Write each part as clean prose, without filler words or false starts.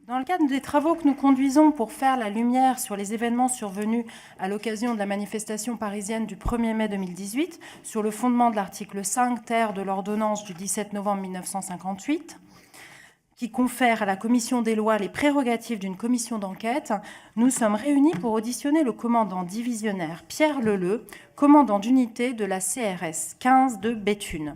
Dans le cadre des travaux que nous conduisons pour faire la lumière sur les événements survenus à l'occasion de la manifestation parisienne du 1er mai 2018, sur le fondement de l'article 5 ter de l'ordonnance du 17 novembre 1958, qui confère à la Commission des lois les prérogatives d'une commission d'enquête, nous sommes réunis pour auditionner le commandant divisionnaire Pierre Leleu, commandant d'unité de la CRS 15 de Béthune.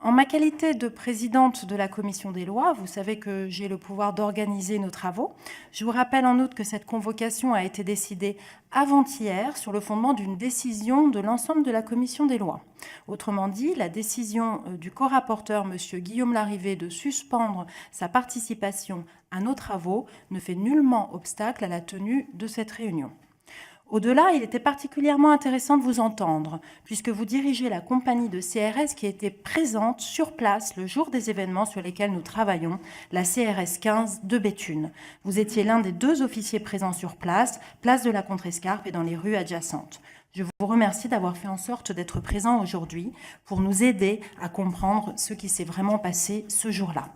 En ma qualité de présidente de la Commission des lois, vous savez que j'ai le pouvoir d'organiser nos travaux. Je vous rappelle en outre que cette convocation a été décidée avant-hier sur le fondement d'une décision de l'ensemble de la Commission des lois. Autrement dit, la décision du co-rapporteur, M. Guillaume Larrivé, de suspendre sa participation à nos travaux ne fait nullement obstacle à la tenue de cette réunion. Au-delà, il était particulièrement intéressant de vous entendre, puisque vous dirigez la compagnie de CRS qui était présente sur place le jour des événements sur lesquels nous travaillons, la CRS 15 de Béthune. Vous étiez l'un des 2 officiers présents sur place, place de la Contrescarpe et dans les rues adjacentes. Je vous remercie d'avoir fait en sorte d'être présent aujourd'hui pour nous aider à comprendre ce qui s'est vraiment passé ce jour-là.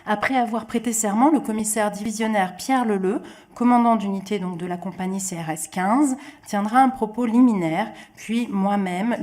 Après avoir prêté serment, le commissaire divisionnaire Pierre Leleu, commandant d'unité donc de la compagnie CRS 15, tiendra un propos liminaire, puis moi-même,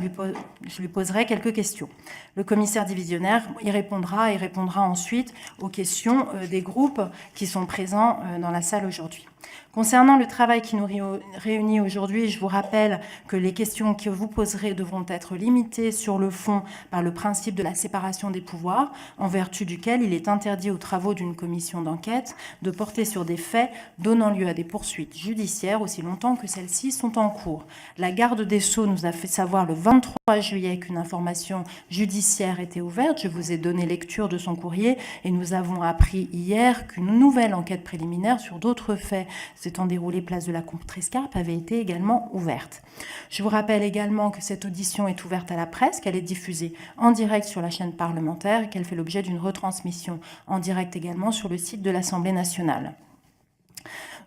je lui poserai quelques questions. Le commissaire divisionnaire y répondra et répondra ensuite aux questions des groupes qui sont présents dans la salle aujourd'hui. Concernant le travail qui nous réunit aujourd'hui, je vous rappelle que les questions que vous poserez devront être limitées sur le fond par le principe de la séparation des pouvoirs, en vertu duquel il est interdit aux travaux d'une commission d'enquête de porter sur des faits donnant lieu à des poursuites judiciaires aussi longtemps que celles-ci sont en cours. La garde des Sceaux nous a fait savoir le 23 juillet qu'une information judiciaire était ouverte. Je vous ai donné lecture de son courrier et nous avons appris hier qu'une nouvelle enquête préliminaire sur d'autres faits s'étant déroulée place de la Contrescarpe avait été également ouverte. Je vous rappelle également que cette audition est ouverte à la presse, qu'elle est diffusée en direct sur la chaîne parlementaire et qu'elle fait l'objet d'une retransmission en direct également sur le site de l'Assemblée nationale.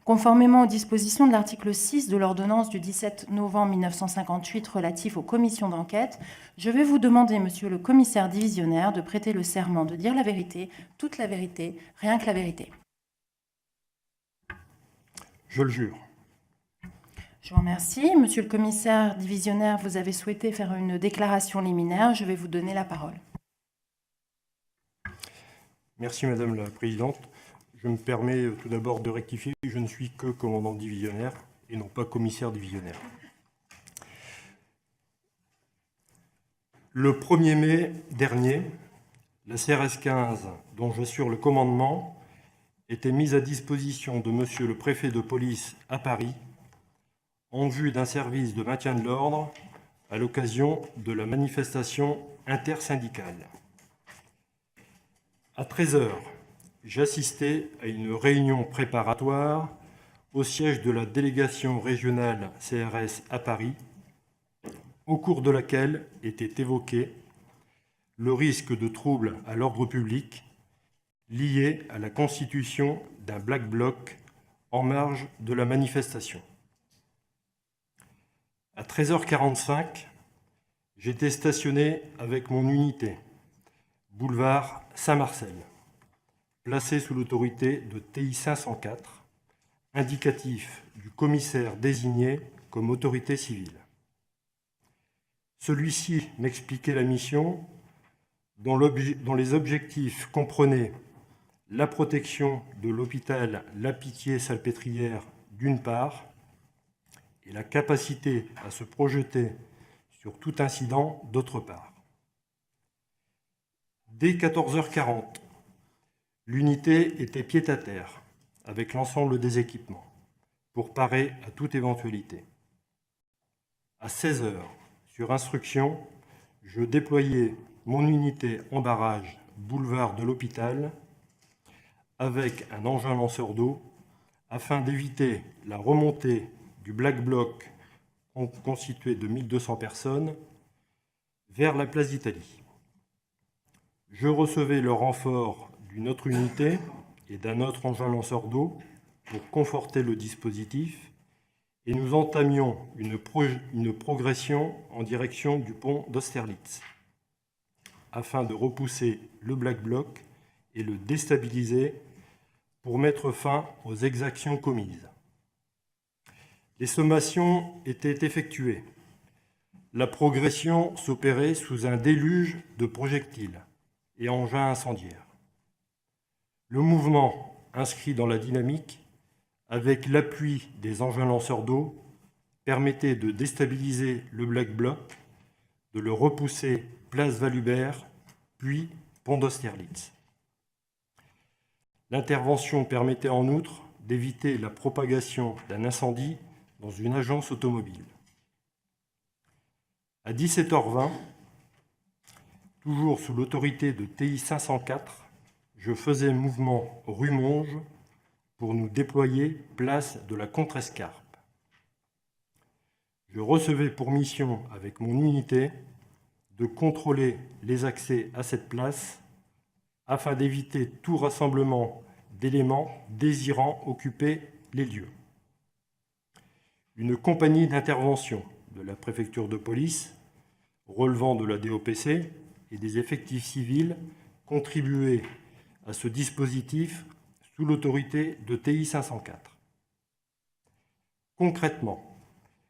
Conformément aux dispositions de l'article 6 de l'ordonnance du 17 novembre 1958 relatif aux commissions d'enquête, je vais vous demander, monsieur le commissaire divisionnaire, de prêter le serment de dire la vérité, toute la vérité, rien que la vérité. Je le jure. Je vous remercie. Monsieur le commissaire divisionnaire, vous avez souhaité faire une déclaration liminaire. Je vais vous donner la parole. Merci, Madame la Présidente. Je me permets tout d'abord de rectifier. Je ne suis que commandant divisionnaire et non pas commissaire divisionnaire. Le 1er mai dernier, la CRS 15, dont j'assure le commandement, était mise à disposition de Monsieur le préfet de police à Paris en vue d'un service de maintien de l'ordre à l'occasion de la manifestation intersyndicale. À 13h, j'assistais à une réunion préparatoire au siège de la délégation régionale CRS à Paris, au cours de laquelle était évoqué le risque de troubles à l'ordre public lié à la constitution d'un Black Bloc en marge de la manifestation. À 13h45, j'étais stationné avec mon unité, boulevard Saint-Marcel, placé sous l'autorité de TI 504, indicatif du commissaire désigné comme autorité civile. Celui-ci m'expliquait la mission dont les objectifs comprenaient la protection de l'hôpital La Pitié-Salpêtrière d'une part et la capacité à se projeter sur tout incident d'autre part. Dès 14h40, l'unité était pied-à-terre avec l'ensemble des équipements pour parer à toute éventualité. À 16h, sur instruction, je déployais mon unité en barrage boulevard de l'Hôpital avec un engin lanceur d'eau afin d'éviter la remontée du Black Bloc constitué de 1200 personnes vers la place d'Italie. Je recevais le renfort d'une autre unité et d'un autre engin lanceur d'eau pour conforter le dispositif et nous entamions une progression en direction du pont d'Austerlitz afin de repousser le Black Bloc et le déstabiliser pour mettre fin aux exactions commises. Les sommations étaient effectuées. La progression s'opérait sous un déluge de projectiles et engins incendiaires. Le mouvement, inscrit dans la dynamique, avec l'appui des engins lanceurs d'eau, permettait de déstabiliser le Black Bloc, de le repousser place Valubert, puis pont d'Austerlitz. L'intervention permettait en outre d'éviter la propagation d'un incendie dans une agence automobile. À 17h20, toujours sous l'autorité de TI 504, je faisais mouvement rue Monge pour nous déployer place de la Contrescarpe. Je recevais pour mission, avec mon unité, de contrôler les accès à cette place afin d'éviter tout rassemblement d'éléments désirant occuper les lieux. Une compagnie d'intervention de la préfecture de police, relevant de la DOPC, et des effectifs civils contribuaient à ce dispositif sous l'autorité de TI 504. Concrètement,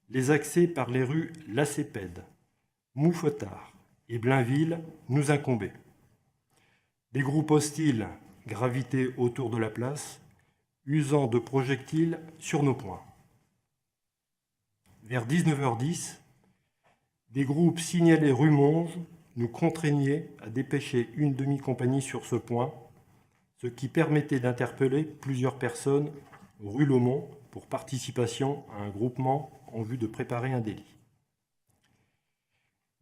les accès par les rues Lacépède, Mouffetard et Blainville nous incombaient. Des groupes hostiles gravitaient autour de la place, usant de projectiles sur nos points. Vers 19h10, des groupes signalés rue Monge nous contraignaient à dépêcher une demi-compagnie sur ce point, ce qui permettait d'interpeller plusieurs personnes rue Lomont pour participation à un groupement en vue de préparer un délit.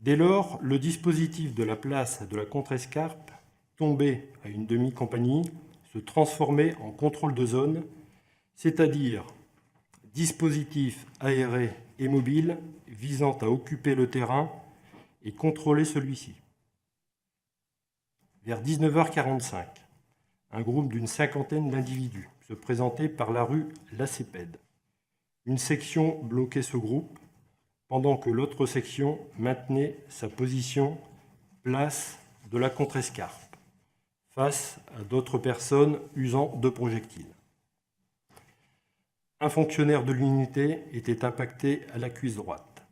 Dès lors, le dispositif de la place de la Contrescarpe, tombé à une demi-compagnie, se transformait en contrôle de zone, c'est-à-dire dispositif aéré et mobile visant à occuper le terrain et contrôler celui-ci. Vers 19h45, un groupe d'une cinquantaine d'individus se présentait par la rue Lacépède. Une section bloquait ce groupe, pendant que l'autre section maintenait sa position place de la Contrescarpe, face à d'autres personnes usant de projectiles. Un fonctionnaire de l'unité était impacté à la cuisse droite.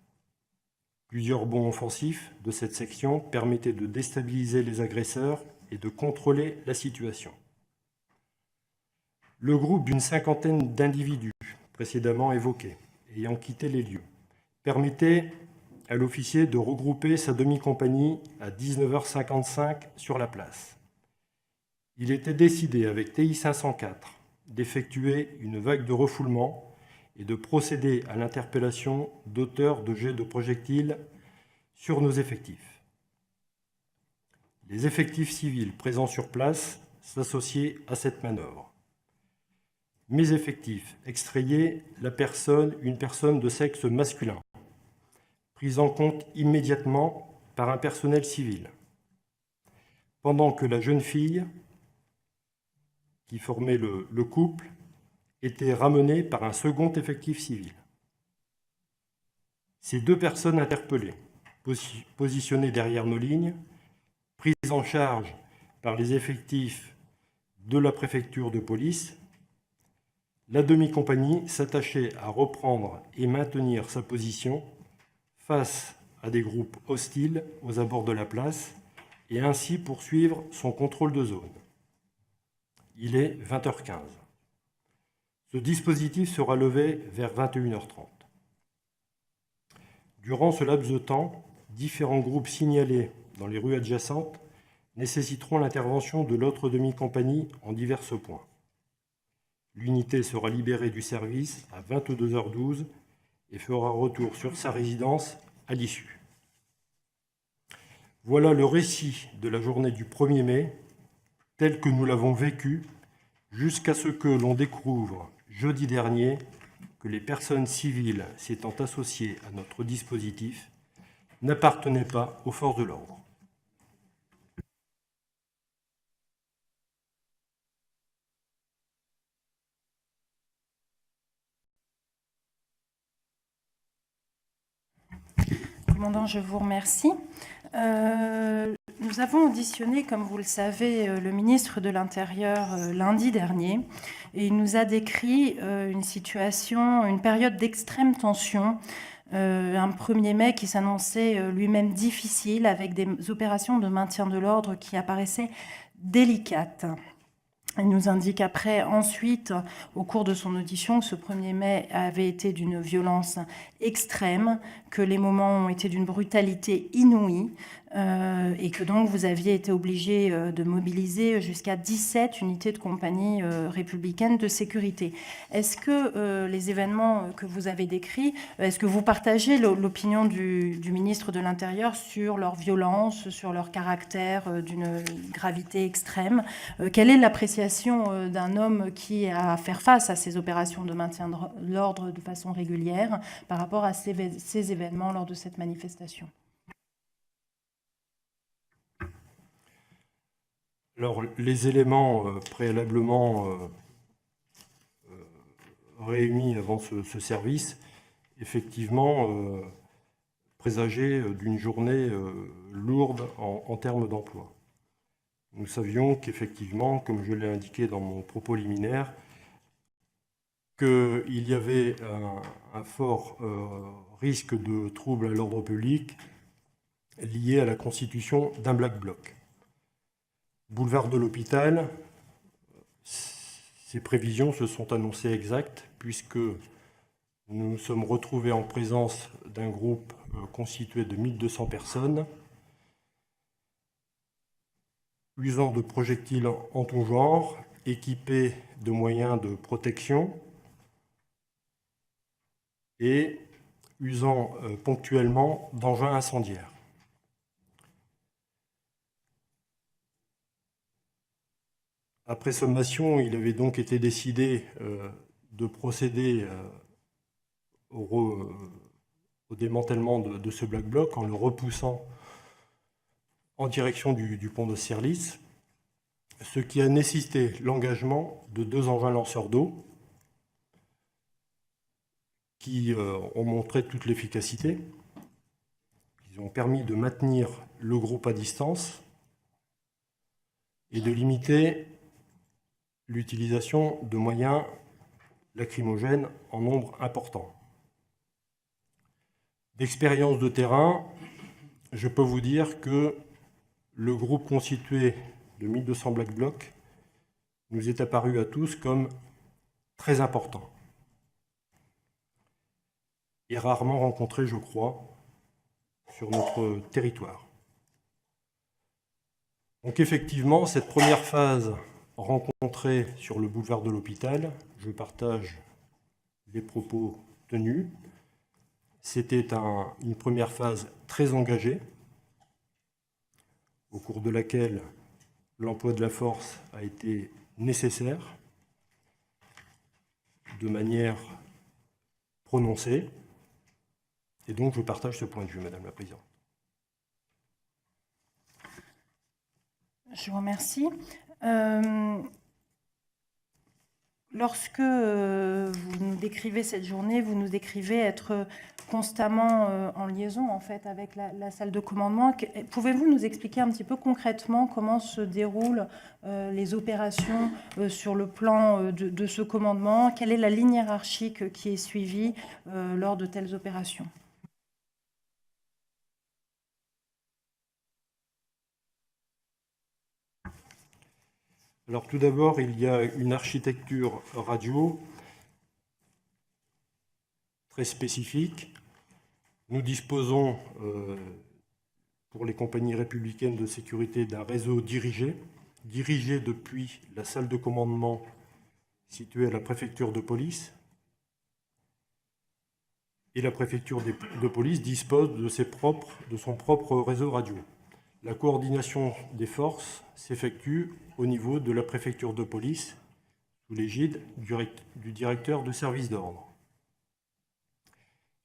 Plusieurs bonds offensifs de cette section permettaient de déstabiliser les agresseurs et de contrôler la situation. Le groupe d'une cinquantaine d'individus précédemment évoqués, ayant quitté les lieux, permettait à l'officier de regrouper sa demi-compagnie à 19h55 sur la place. Il était décidé avec TI 504 d'effectuer une vague de refoulement et de procéder à l'interpellation d'auteurs de jets de projectiles sur nos effectifs. Les effectifs civils présents sur place s'associaient à cette manœuvre. Mes effectifs extrayaient une personne de sexe masculin, prise en compte immédiatement par un personnel civil, pendant que la jeune fille qui formait le couple était ramenée par un second effectif civil. Ces deux personnes interpellées, positionnées derrière nos lignes, prises en charge par les effectifs de la préfecture de police, la demi-compagnie s'attachait à reprendre et maintenir sa position face à des groupes hostiles aux abords de la place et ainsi poursuivre son contrôle de zone. Il est 20h15. Ce dispositif sera levé vers 21h30. Durant ce laps de temps, différents groupes signalés dans les rues adjacentes nécessiteront l'intervention de l'autre demi-compagnie en divers points. L'unité sera libérée du service à 22h12 et fera retour sur sa résidence à l'issue. Voilà le récit de la journée du 1er mai, tel que nous l'avons vécu, jusqu'à ce que l'on découvre jeudi dernier que les personnes civiles s'étant associées à notre dispositif n'appartenaient pas aux forces de l'ordre. Commandant, je vous remercie. Nous avons auditionné, comme vous le savez, le ministre de l'Intérieur lundi dernier, et il nous a décrit une situation, une période d'extrême tension, un 1er mai qui s'annonçait lui-même difficile, avec des opérations de maintien de l'ordre qui apparaissaient délicates. Il nous indique ensuite, au cours de son audition, que ce 1er mai avait été d'une violence extrême, que les moments ont été d'une brutalité inouïe, et que donc vous aviez été obligé de mobiliser jusqu'à 17 unités de compagnie républicaine de sécurité. Est-ce que les événements que vous avez décrits, est-ce que vous partagez l'opinion du ministre de l'Intérieur sur leur violence, sur leur caractère d'une gravité extrême? Quelle est l'appréciation d'un homme qui a à faire face à ces opérations de maintien de l'ordre de façon régulière par rapport à ces événements lors de cette manifestation? Alors, les éléments préalablement réunis avant ce service, effectivement, présageaient d'une journée lourde en termes d'emploi. Nous savions qu'effectivement, comme je l'ai indiqué dans mon propos liminaire, qu'il y avait un fort risque de troubles à l'ordre public lié à la constitution d'un Black Bloc. Boulevard de l'Hôpital, ces prévisions se sont annoncées exactes puisque nous nous sommes retrouvés en présence d'un groupe constitué de 1200 personnes, usant de projectiles en tout genre, équipés de moyens de protection et usant ponctuellement d'engins incendiaires. Après sommation, il avait donc été décidé de procéder au démantèlement de ce Black Bloc en le repoussant en direction du pont d'Austerlitz, ce qui a nécessité l'engagement de 2 engins lanceurs d'eau qui ont montré toute l'efficacité. Ils ont permis de maintenir le groupe à distance et de limiter l'utilisation de moyens lacrymogènes en nombre important. D'expérience de terrain, je peux vous dire que le groupe constitué de 1200 Black Blocs nous est apparu à tous comme très important et rarement rencontré, je crois, sur notre territoire. Donc effectivement, cette première phase rencontrée sur le boulevard de l'Hôpital, je partage les propos tenus. C'était une première phase très engagée, au cours de laquelle l'emploi de la force a été nécessaire, de manière prononcée. Et donc, je partage ce point de vue, Madame la Présidente. Je vous remercie. Lorsque vous nous décrivez cette journée, vous nous décrivez être constamment en liaison en fait avec la salle de commandement. Pouvez-vous nous expliquer un petit peu concrètement comment se déroulent les opérations sur le plan de ce commandement? Quelle est la ligne hiérarchique qui est suivie lors de telles opérations? Alors tout d'abord, il y a une architecture radio très spécifique. Nous disposons, pour les compagnies républicaines de sécurité, d'un réseau dirigé depuis la salle de commandement située à la préfecture de police. Et la préfecture de police dispose de son propre réseau radio. La coordination des forces s'effectue au niveau de la préfecture de police, sous l'égide du directeur de service d'ordre.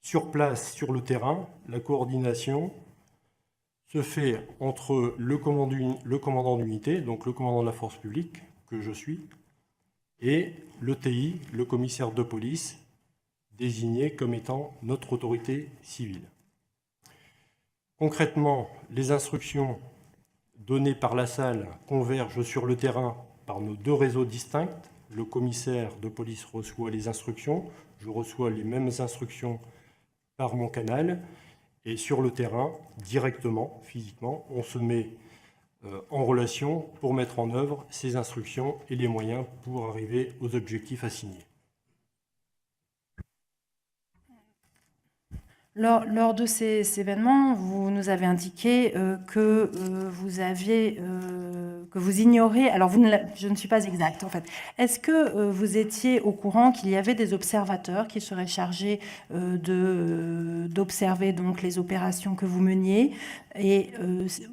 Sur place, sur le terrain, la coordination se fait entre le commandant d'unité, donc le commandant de la force publique, que je suis, et le TI, le commissaire de police, désigné comme étant notre autorité civile. Concrètement, les instructions données par la salle convergent sur le terrain par nos deux réseaux distincts. Le commissaire de police reçoit les instructions, je reçois les mêmes instructions par mon canal, et sur le terrain, directement, physiquement, on se met en relation pour mettre en œuvre ces instructions et les moyens pour arriver aux objectifs assignés. Lors de ces événements, vous nous avez indiqué que vous ignorez, alors je ne suis pas exacte en fait, est-ce que vous étiez au courant qu'il y avait des observateurs qui seraient chargés d'observer donc les opérations que vous meniez, et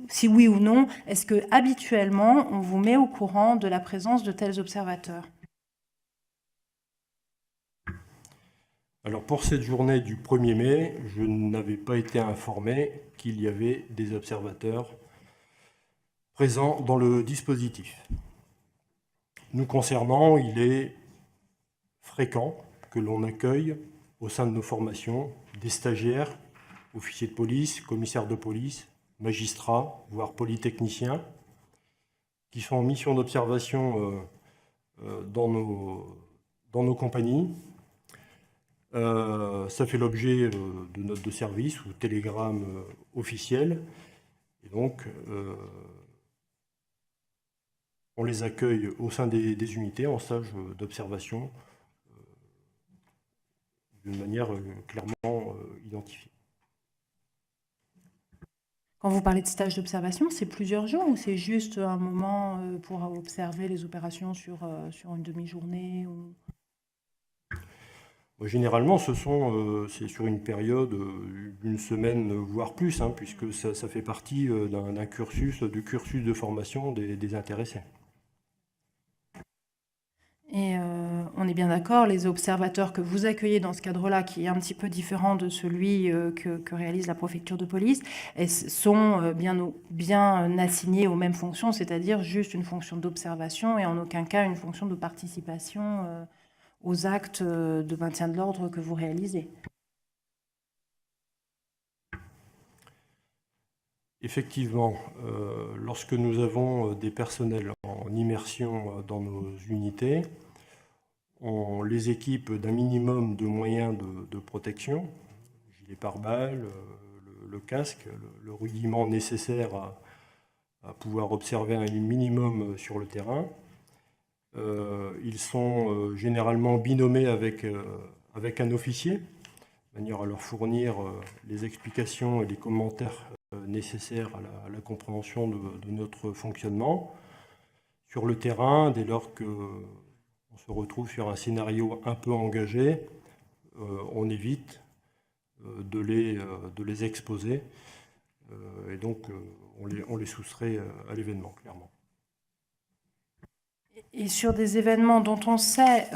si oui ou non, est-ce que habituellement on vous met au courant de la présence de tels observateurs ? Alors pour cette journée du 1er mai, je n'avais pas été informé qu'il y avait des observateurs présents dans le dispositif. Nous concernant, il est fréquent que l'on accueille au sein de nos formations des stagiaires, officiers de police, commissaires de police, magistrats, voire polytechniciens, qui sont en mission d'observation dans nos compagnies. Ça fait l'objet de notes de service ou télégrammes officiels. Et donc, on les accueille au sein des unités en stage d'observation d'une manière clairement identifiée. Quand vous parlez de stage d'observation, c'est plusieurs jours ou c'est juste un moment pour observer les opérations sur une demi-journée ou... Généralement, c'est sur une période d'une semaine, voire plus, puisque ça fait partie du cursus de formation des intéressés. Et on est bien d'accord, les observateurs que vous accueillez dans ce cadre-là, qui est un petit peu différent de celui que réalise la préfecture de police, sont bien assignés aux mêmes fonctions, c'est-à-dire juste une fonction d'observation et en aucun cas une fonction de participation aux actes de maintien de l'ordre que vous réalisez. Effectivement, lorsque nous avons des personnels en immersion dans nos unités, on les équipe d'un minimum de moyens de protection, gilet pare-balles, le casque, le rudiment nécessaire à pouvoir observer un minimum sur le terrain. Ils sont généralement binômés avec un officier, de manière à leur fournir les explications et les commentaires nécessaires à la compréhension de notre fonctionnement. Sur le terrain, dès lors qu'on se retrouve sur un scénario un peu engagé, on évite de les exposer et donc on les soustrait à l'événement, clairement. Et sur des événements dont on sait,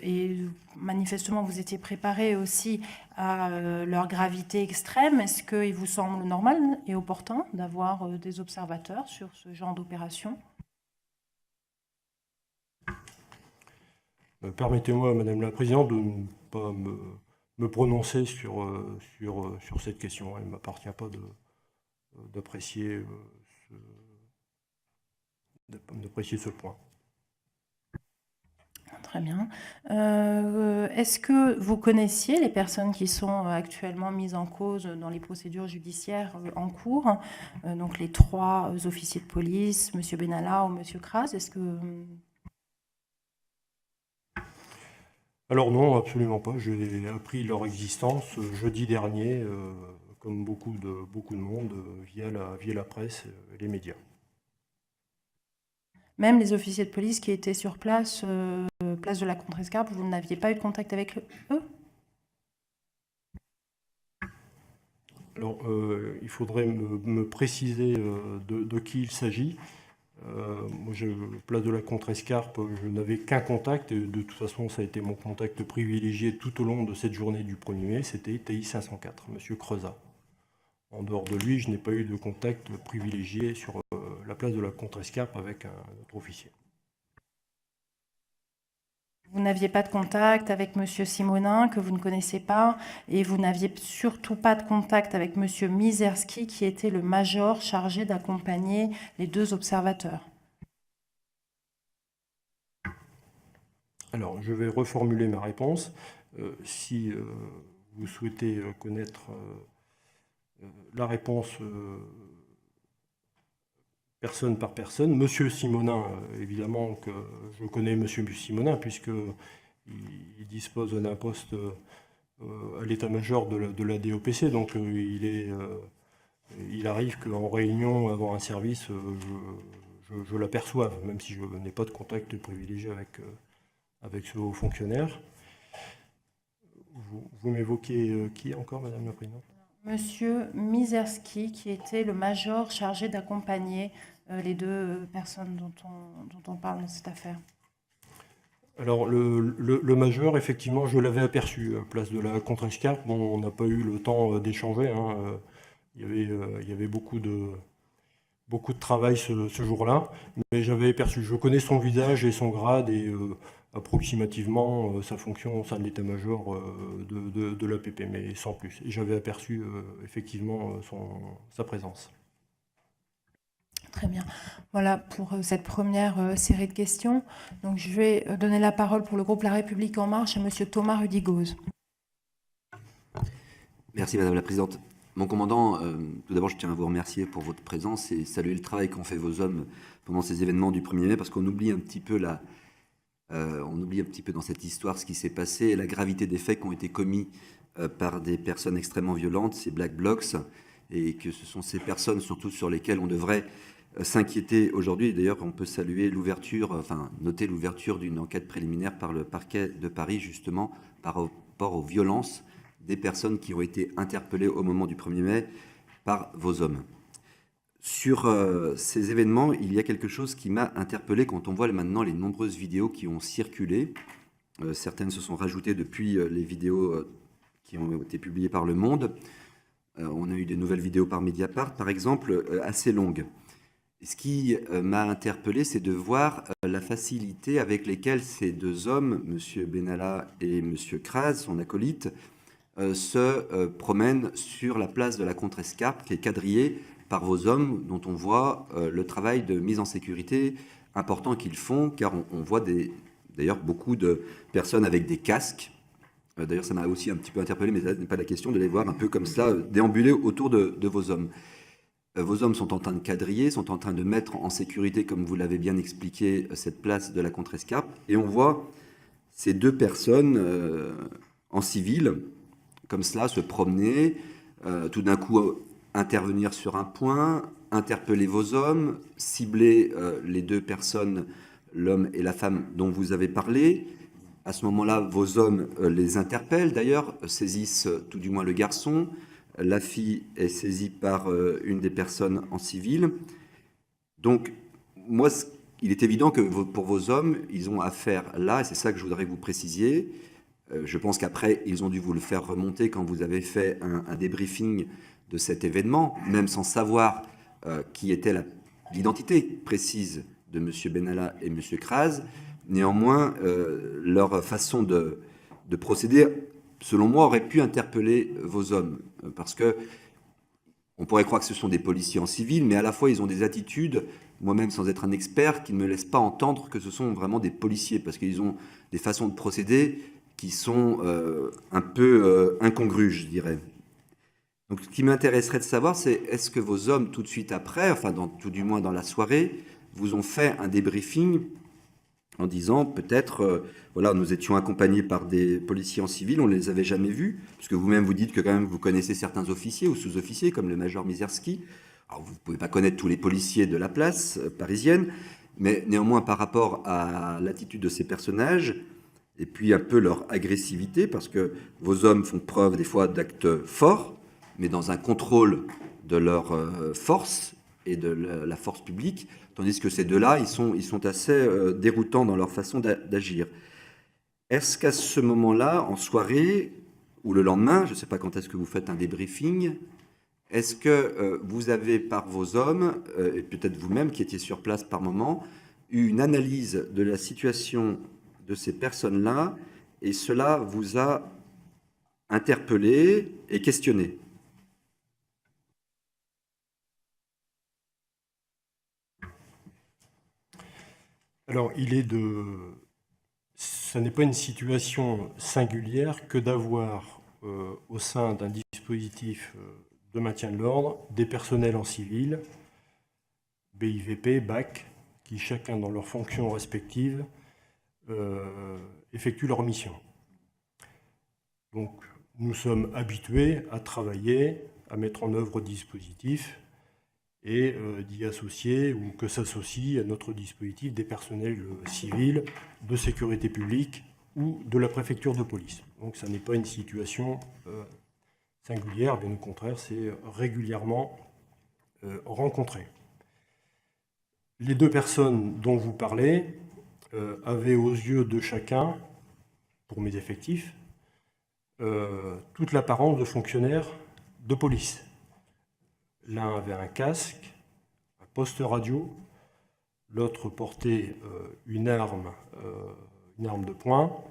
et manifestement vous étiez préparé aussi à leur gravité extrême, est-ce qu'il vous semble normal et opportun d'avoir des observateurs sur ce genre d'opération ? Permettez-moi, Madame la Présidente, de ne pas me prononcer sur cette question. Il ne m'appartient pas d'apprécier ce point. Très bien. Est-ce que vous connaissiez les personnes qui sont actuellement mises en cause dans les procédures judiciaires en cours, donc les 3 officiers de police, M. Benalla ou M. Kras? Est-ce que... Alors non, absolument pas. J'ai appris leur existence jeudi dernier, comme beaucoup de monde, via la presse et les médias. Même les officiers de police qui étaient sur place, place de la Contrescarpe, vous n'aviez pas eu de contact avec eux? Alors, il faudrait me préciser de qui il s'agit. Moi, place de la Contrescarpe, je n'avais qu'un contact, et de toute façon, ça a été mon contact privilégié tout au long de cette journée du 1er mai, c'était TI 504, M. Creusat. En dehors de lui, je n'ai pas eu de contact privilégié sur la place de la Contrescarpe avec un autre officier. Vous n'aviez pas de contact avec M. Simonin, que vous ne connaissez pas, et vous n'aviez surtout pas de contact avec M. Mizerski, qui était le major chargé d'accompagner les 2 observateurs. Alors, je vais reformuler ma réponse. Si vous souhaitez connaître la réponse personne par personne, Monsieur Simonin, évidemment que je connais Monsieur Simonin, puisqu'il dispose d'un poste à l'état-major de la DOPC, donc il arrive qu'en réunion, avant un service, je l'aperçoive, même si je n'ai pas de contact privilégié avec ce haut fonctionnaire. Vous m'évoquez qui encore, Madame la Présidente ? Monsieur Mizerski, qui était le major chargé d'accompagner les 2 personnes dont on parle dans cette affaire. Alors, le major, effectivement, je l'avais aperçu à place de la contre-escarpe. Bon, on n'a pas eu le temps d'échanger. Hein. Il y avait beaucoup de travail ce jour-là, mais j'avais aperçu. Je connais son visage et son grade et approximativement sa fonction au sein de l'état-major de l'APP, mais sans plus. Et j'avais aperçu effectivement sa présence. Très bien. Voilà pour cette première série de questions. Donc, je vais donner la parole pour le groupe La République En Marche à M. Thomas Rudigoz. Merci Madame la Présidente. Mon commandant, tout d'abord, je tiens à vous remercier pour votre présence et saluer le travail qu'ont fait vos hommes pendant ces événements du 1er mai, parce qu'on oublie un petit peu dans cette histoire ce qui s'est passé et la gravité des faits qui ont été commis par des personnes extrêmement violentes, ces Black Blocs, et que ce sont ces personnes surtout sur lesquelles on devrait s'inquiéter aujourd'hui. D'ailleurs, on peut saluer noter l'ouverture d'une enquête préliminaire par le parquet de Paris, justement, par rapport aux violences des personnes qui ont été interpellées au moment du 1er mai par vos hommes. Sur ces événements, il y a quelque chose qui m'a interpellé quand on voit maintenant les nombreuses vidéos qui ont circulé. Certaines se sont rajoutées depuis les vidéos qui ont été publiées par Le Monde. On a eu des nouvelles vidéos par Mediapart, par exemple, assez longues. Ce qui m'a interpellé, c'est de voir la facilité avec laquelle ces 2 hommes, M. Benalla et M. Kras, son acolyte, se promènent sur la place de la Contrescarpe, qui est quadrillée par vos hommes, dont on voit le travail de mise en sécurité important qu'ils font, car on voit d'ailleurs beaucoup de personnes avec des casques. D'ailleurs, ça m'a aussi un petit peu interpellé, mais ça n'est pas la question de les voir un peu comme ça, déambuler autour de vos hommes. Vos hommes sont en train de quadriller, sont en train de mettre en sécurité, comme vous l'avez bien expliqué, cette place de la Contrescarpe. Et on voit ces 2 personnes en civil, comme cela, se promener, tout d'un coup intervenir sur un point, interpeller vos hommes, cibler les 2 personnes, l'homme et la femme dont vous avez parlé. À ce moment-là, vos hommes les interpellent, d'ailleurs, saisissent tout du moins le garçon. La fille est saisie par une des personnes en civil. Donc, moi, il est évident que pour vos hommes, ils ont affaire là, et c'est ça que je voudrais que vous précisiez. Je pense qu'après, ils ont dû vous le faire remonter quand vous avez fait un débriefing de cet événement, même sans savoir qui était l'identité précise de M. Benalla et M. Kras. Néanmoins, leur façon de procéder, selon moi, aurait pu interpeller vos hommes, parce que on pourrait croire que ce sont des policiers en civil, mais à la fois, ils ont des attitudes, moi-même sans être un expert, qui ne me laissent pas entendre que ce sont vraiment des policiers, parce qu'ils ont des façons de procéder qui sont un peu incongrues, je dirais. Donc, ce qui m'intéresserait de savoir, c'est est-ce que vos hommes, tout de suite après, enfin, tout du moins dans la soirée, vous ont fait un débriefing en disant peut-être, voilà, nous étions accompagnés par des policiers en civil, on ne les avait jamais vus, parce que vous-même vous dites que quand même vous connaissez certains officiers ou sous-officiers, comme le major Mizerski. Alors, vous ne pouvez pas connaître tous les policiers de la place parisienne, mais néanmoins par rapport à l'attitude de ces personnages, et puis un peu leur agressivité, parce que vos hommes font preuve des fois d'actes forts, mais dans un contrôle de leur force et de la force publique, tandis que ces 2-là, ils sont assez déroutants dans leur façon d'agir. Est-ce qu'à ce moment-là, en soirée, ou le lendemain, je ne sais pas quand est-ce que vous faites un débriefing, est-ce que vous avez par vos hommes, et peut-être vous-même qui étiez sur place par moment, eu une analyse de la situation de ces personnes-là et cela vous a interpellé et questionné? Alors, ce n'est pas une situation singulière que d'avoir au sein d'un dispositif de maintien de l'ordre des personnels en civil, BIVP, BAC, qui chacun dans leurs fonctions respectives effectuent leur mission. Donc, nous sommes habitués à travailler, à mettre en œuvre des dispositifs et d'y associer ou que s'associent à notre dispositif des personnels civils de sécurité publique ou de la préfecture de police. Donc ça n'est pas une situation singulière, bien au contraire, c'est régulièrement rencontré. Les deux personnes dont vous parlez avaient aux yeux de chacun, pour mes effectifs, toute l'apparence de fonctionnaires de police. L'un avait un casque, un poste radio, l'autre portait une arme de poing.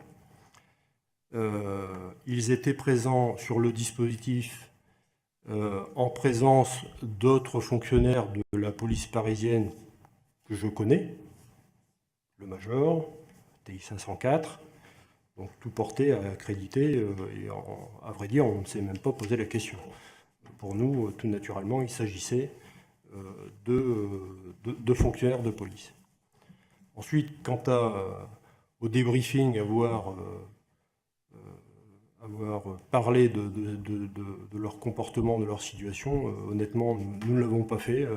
Ils étaient présents sur le dispositif en présence d'autres fonctionnaires de la police parisienne que je connais, le major, TI 504, donc tout porté à accréditer, et à vrai dire, on ne s'est même pas posé la question. Pour nous, tout naturellement, il s'agissait de fonctionnaires de police. Ensuite, quant au débriefing, avoir parlé de leur comportement, de leur situation, honnêtement, nous ne l'avons pas fait.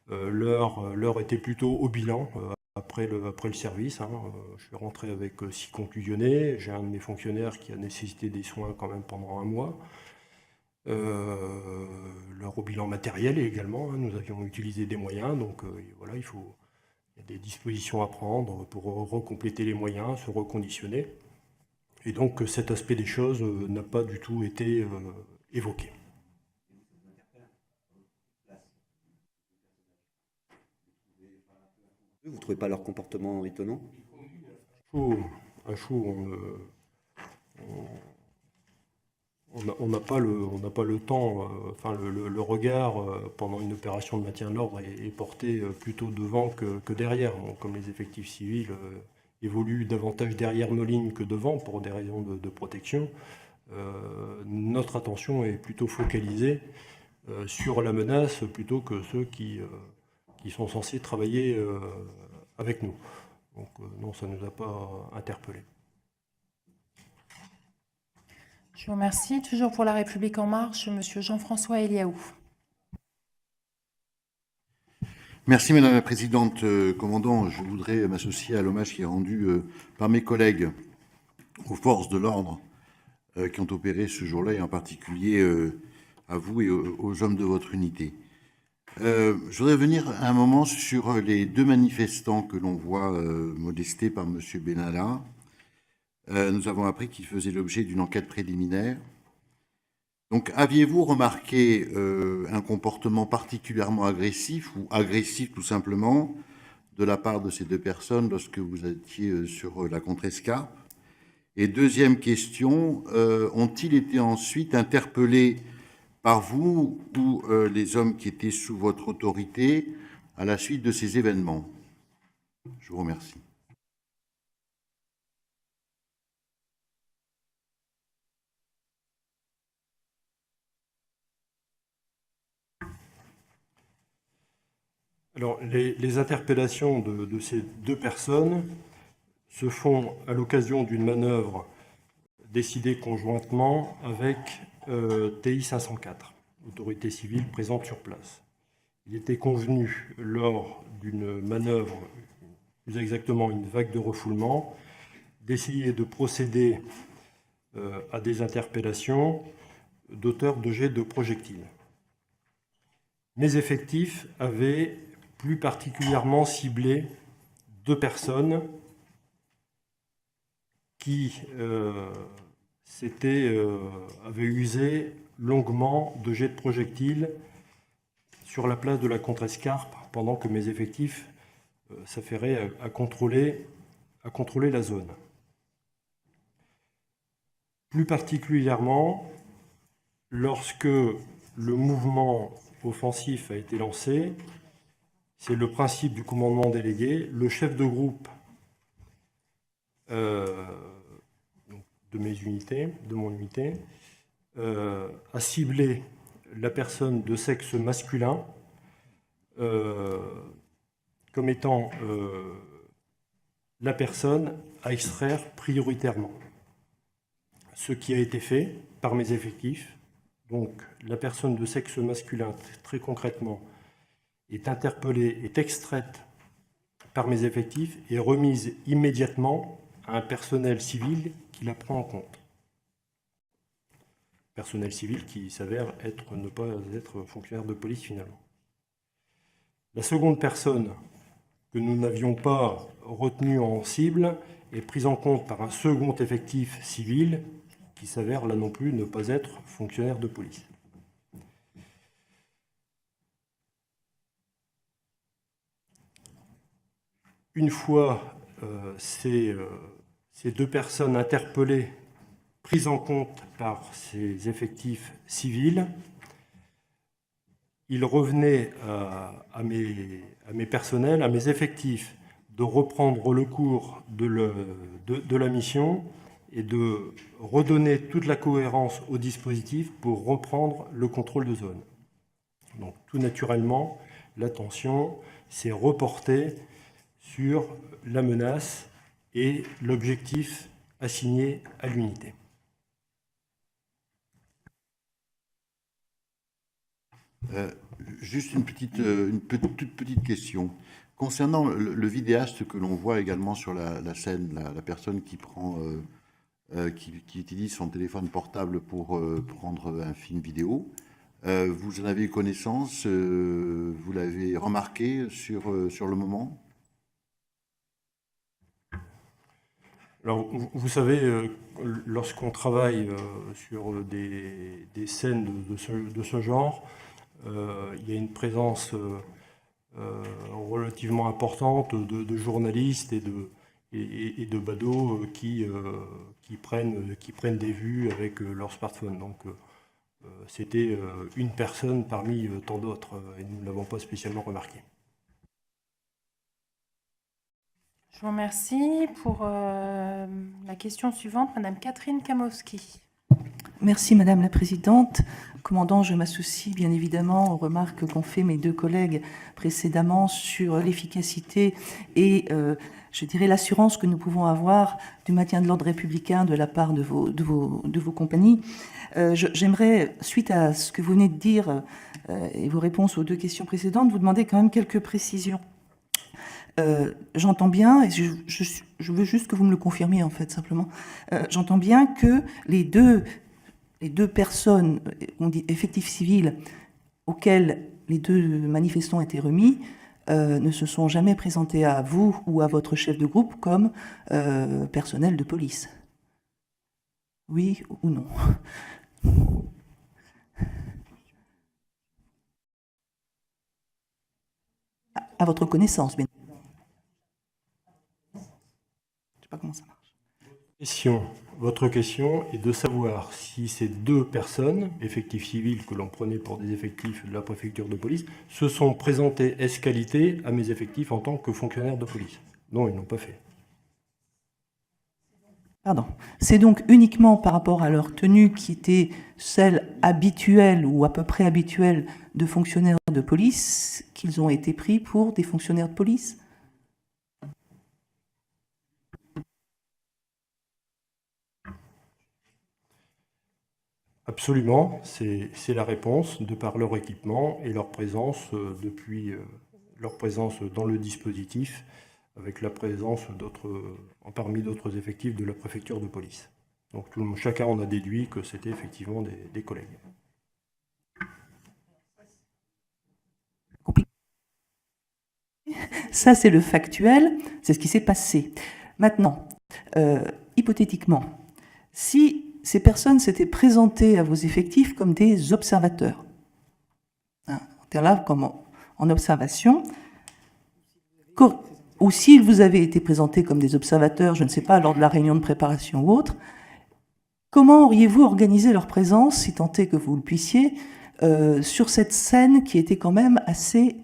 L'heure était plutôt au bilan après le service. Je suis rentré avec 6 contusionnés. J'ai un de mes fonctionnaires qui a nécessité des soins quand même pendant 1 mois. Leur bilan matériel également, nous avions utilisé des moyens, donc voilà, il y a des dispositions à prendre pour recompléter les moyens, se reconditionner. Et donc cet aspect des choses n'a pas du tout été évoqué. Vous ne trouvez pas leur comportement étonnant? À chaud, on n'a pas le temps, le regard pendant une opération de maintien de l'ordre est porté plutôt devant que derrière. Comme les effectifs civils évoluent davantage derrière nos lignes que devant pour des raisons de protection, notre attention est plutôt focalisée sur la menace plutôt que ceux qui sont censés travailler avec nous. Donc non, ça ne nous a pas interpellés. Je vous remercie. Toujours pour La République En Marche, Monsieur Jean-François Eliaou. Merci Madame la Présidente. Commandant, je voudrais m'associer à l'hommage qui est rendu par mes collègues aux forces de l'ordre qui ont opéré ce jour-là, et en particulier à vous et aux hommes de votre unité. Je voudrais revenir un moment sur les 2 manifestants que l'on voit molestés par Monsieur Benalla. Nous avons appris qu'ils faisaient l'objet d'une enquête préliminaire. Donc, aviez-vous remarqué un comportement particulièrement agressif ou agressif tout simplement de la part de ces 2 personnes lorsque vous étiez sur la contrescarpe? Et deuxième question, ont-ils été ensuite interpellés par vous ou les hommes qui étaient sous votre autorité à la suite de ces événements? Je vous remercie. Alors, les interpellations de ces 2 personnes se font à l'occasion d'une manœuvre décidée conjointement avec TI 504, autorité civile présente sur place. Il était convenu lors d'une manœuvre, plus exactement une vague de refoulement, d'essayer de procéder à des interpellations d'auteurs de jets de projectiles. Mes effectifs avaient plus particulièrement ciblé 2 personnes qui avaient usé longuement de jets de projectiles sur la place de la Contrescarpe pendant que mes effectifs s'affairaient à contrôler à contrôler la zone. Plus particulièrement, lorsque le mouvement offensif a été lancé, c'est le principe du commandement délégué. Le chef de groupe de mon unité, a ciblé la personne de sexe masculin comme étant la personne à extraire prioritairement. Ce qui a été fait par mes effectifs. Donc la personne de sexe masculin, très concrètement, est interpellée, est extraite par mes effectifs et remise immédiatement à un personnel civil qui la prend en compte. Personnel civil qui s'avère ne pas être fonctionnaire de police finalement. La seconde personne que nous n'avions pas retenue en cible est prise en compte par un second effectif civil qui s'avère là non plus ne pas être fonctionnaire de police. Une fois ces deux personnes interpellées, prises en compte par ces effectifs civils, il revenait à mes personnels, à mes effectifs, de reprendre le cours de la mission et de redonner toute la cohérence au dispositif pour reprendre le contrôle de zone. Donc tout naturellement, l'attention s'est reportée sur la menace et l'objectif assigné à l'unité. Juste une toute petite question. Concernant le vidéaste que l'on voit également sur la scène, la personne qui utilise son téléphone portable pour prendre un film vidéo, vous en avez eu connaissance, vous l'avez remarqué sur le moment? Alors, vous savez, lorsqu'on travaille sur des scènes de ce genre, il y a une présence relativement importante de journalistes et de badauds qui prennent des vues avec leur smartphone. Donc, c'était une personne parmi tant d'autres et nous ne l'avons pas spécialement remarqué. Je vous remercie. Pour la question suivante, Madame Catherine Kamowski. Merci Madame la Présidente. Commandant, je m'associe bien évidemment aux remarques qu'ont fait mes deux collègues précédemment sur l'efficacité et, je dirais, l'assurance que nous pouvons avoir du maintien de l'ordre républicain de la part de vos compagnies. J'aimerais, suite à ce que vous venez de dire et vos réponses aux deux questions précédentes, vous demander quand même quelques précisions. J'entends bien, et je veux juste que vous me le confirmiez en fait, simplement, j'entends bien que les deux personnes, on dit effectifs civils, auxquels les deux manifestants étaient remis, ne se sont jamais présentés à vous ou à votre chef de groupe comme personnel de police. Oui ou non? À votre connaissance, bien. Je ne sais pas comment ça marche. Votre question est de savoir si ces deux personnes, effectifs civils que l'on prenait pour des effectifs de la préfecture de police, se sont présentés ès-qualité à mes effectifs en tant que fonctionnaires de police. Non, ils n'ont pas fait. Pardon. C'est donc uniquement par rapport à leur tenue qui était celle habituelle ou à peu près habituelle de fonctionnaires de police qu'ils ont été pris pour des fonctionnaires de police ? Absolument, c'est la réponse de par leur équipement et leur présence leur présence dans le dispositif avec la présence parmi d'autres effectifs de la préfecture de police. Donc chacun en a déduit que c'était effectivement des collègues. Ça, c'est le factuel, c'est ce qui s'est passé. Maintenant, hypothétiquement, si ces personnes s'étaient présentées à vos effectifs comme des observateurs, hein, là comme en observation, ou s'ils vous avaient été présentés comme des observateurs, je ne sais pas, lors de la réunion de préparation ou autre, comment auriez-vous organisé leur présence, si tant est que vous le puissiez, sur cette scène qui était quand même assez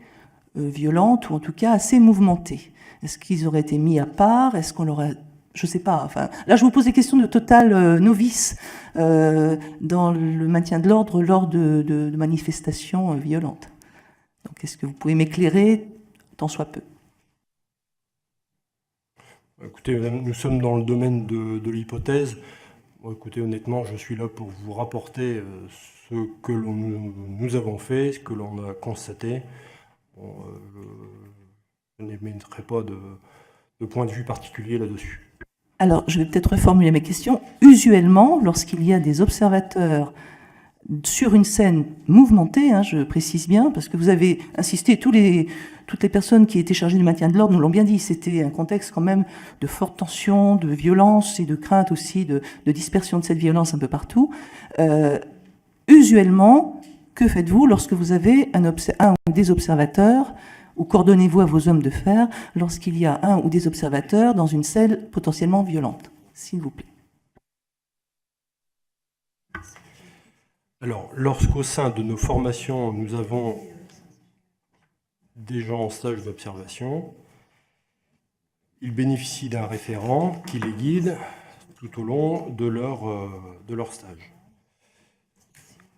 violente, ou en tout cas assez mouvementée? Est-ce qu'ils auraient été mis à part? Est-ce qu'on l'aurait... Je ne sais pas. Enfin, là, je vous pose des questions de total novice dans le maintien de l'ordre lors de manifestations violentes. Donc, est-ce que vous pouvez m'éclairer, tant soit peu? Écoutez, madame, nous sommes dans le domaine de l'hypothèse. Bon, écoutez, honnêtement, je suis là pour vous rapporter ce que nous avons fait, ce que l'on a constaté. Bon, je n'émettrai pas de point de vue particulier là-dessus. Alors, je vais peut-être reformuler mes questions. Usuellement, lorsqu'il y a des observateurs sur une scène mouvementée, hein, je précise bien, parce que vous avez insisté, toutes les personnes qui étaient chargées du maintien de l'ordre nous l'ont bien dit, c'était un contexte quand même de forte tension, de violence et de crainte aussi de dispersion de cette violence un peu partout. Usuellement, que faites-vous lorsque vous avez un ou des observateurs, ou coordonnez-vous à vos hommes de fer lorsqu'il y a un ou des observateurs dans une scène potentiellement violente, s'il vous plaît? Alors, lorsqu'au sein de nos formations, nous avons des gens en stage d'observation, ils bénéficient d'un référent qui les guide tout au long de leur stage.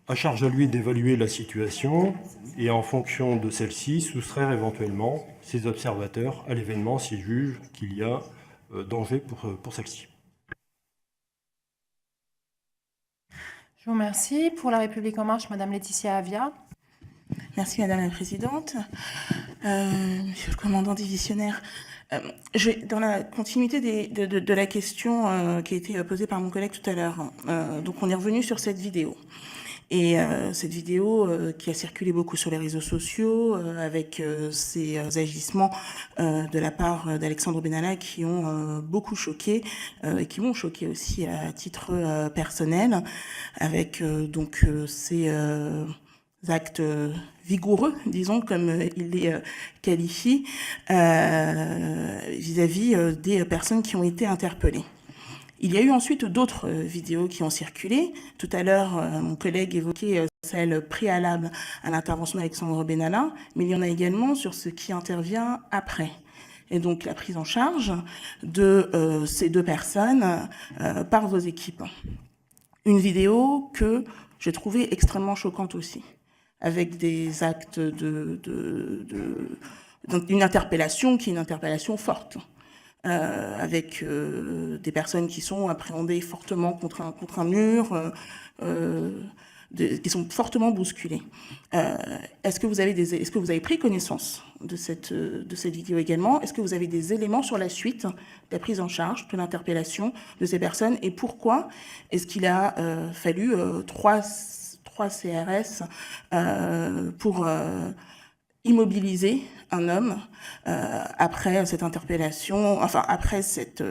À charge à lui d'évaluer la situation et en fonction de celle-ci, soustraire éventuellement ses observateurs à l'événement s'il juge qu'il y a danger pour celle-ci. Je vous remercie. Pour La République En Marche, Madame Laetitia Avia. Merci Madame la Présidente. Monsieur le commandant divisionnaire, dans la continuité de la question qui a été posée par mon collègue tout à l'heure, donc on est revenu sur cette vidéo. Et cette vidéo qui a circulé beaucoup sur les réseaux sociaux avec ces agissements de la part d'Alexandre Benalla qui ont beaucoup choqué et qui m'ont choqué aussi à titre personnel avec donc ces actes vigoureux, disons, comme il les qualifie, vis-à-vis des personnes qui ont été interpellées. Il y a eu ensuite d'autres vidéos qui ont circulé. Tout à l'heure, mon collègue évoquait celle préalable à l'intervention d'Alexandre Benalla, mais il y en a également sur ce qui intervient après. Et donc la prise en charge de ces deux personnes par vos équipes. Une vidéo que j'ai trouvée extrêmement choquante aussi, avec des actes d'une interpellation qui est une interpellation forte. Avec des personnes qui sont appréhendées fortement contre un mur, qui sont fortement bousculées. Est-ce que vous avez pris connaissance de cette vidéo également? Est-ce que vous avez des éléments sur la suite de la prise en charge de l'interpellation de ces personnes? Et pourquoi est-ce qu'il a fallu trois CRS pour immobiliser un homme après cette interpellation, enfin après cette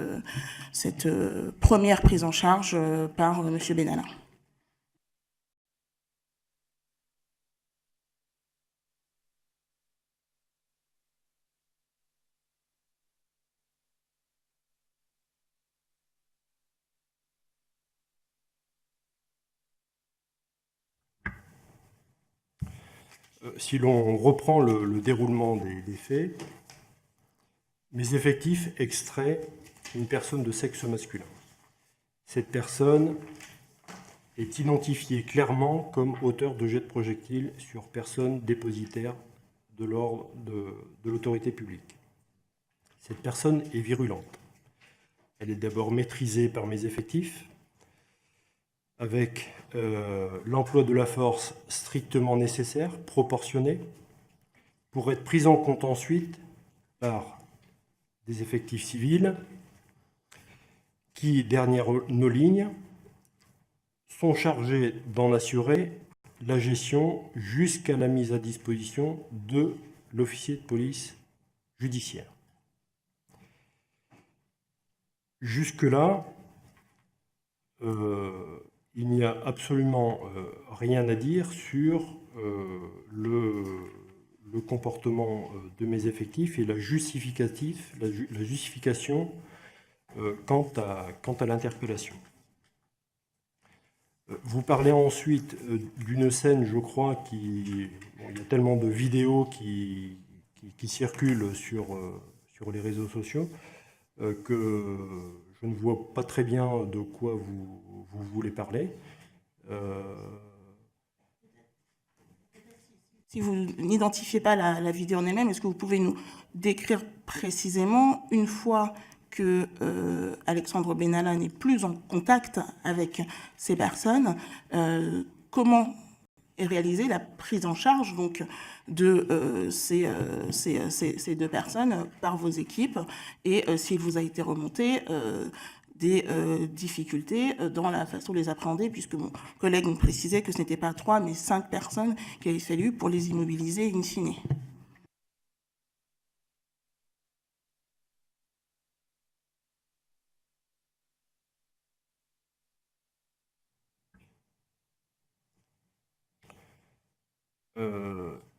première prise en charge par M. Benalla? Si l'on reprend le déroulement des faits, mes effectifs extraient une personne de sexe masculin. Cette personne est identifiée clairement comme auteur de jet de projectiles sur personne dépositaire de l'ordre de l'autorité publique. Cette personne est virulente. Elle est d'abord maîtrisée par mes effectifs, avec l'emploi de la force strictement nécessaire, proportionné, pour être prise en compte ensuite par des effectifs civils qui, derrière nos lignes, sont chargés d'en assurer la gestion jusqu'à la mise à disposition de l'officier de police judiciaire. Jusque-là, il n'y a absolument rien à dire sur le le comportement de mes effectifs et la justification quant à l'interpellation. Vous parlez ensuite d'une scène, je crois, il y a tellement de vidéos qui circulent sur les réseaux sociaux que je ne vois pas très bien de quoi vous voulez parler. Si vous n'identifiez pas la vidéo en elle-même, est-ce que vous pouvez nous décrire précisément, une fois que Alexandre Benalla n'est plus en contact avec ces personnes, comment est réalisée la prise en charge donc, de ces deux personnes par vos équipes, et s'il vous a été remonté des difficultés dans la façon de les appréhender, puisque mon collègue me précisait que ce n'était pas 3, mais 5 personnes qu'il avait fallu pour les immobiliser in fine.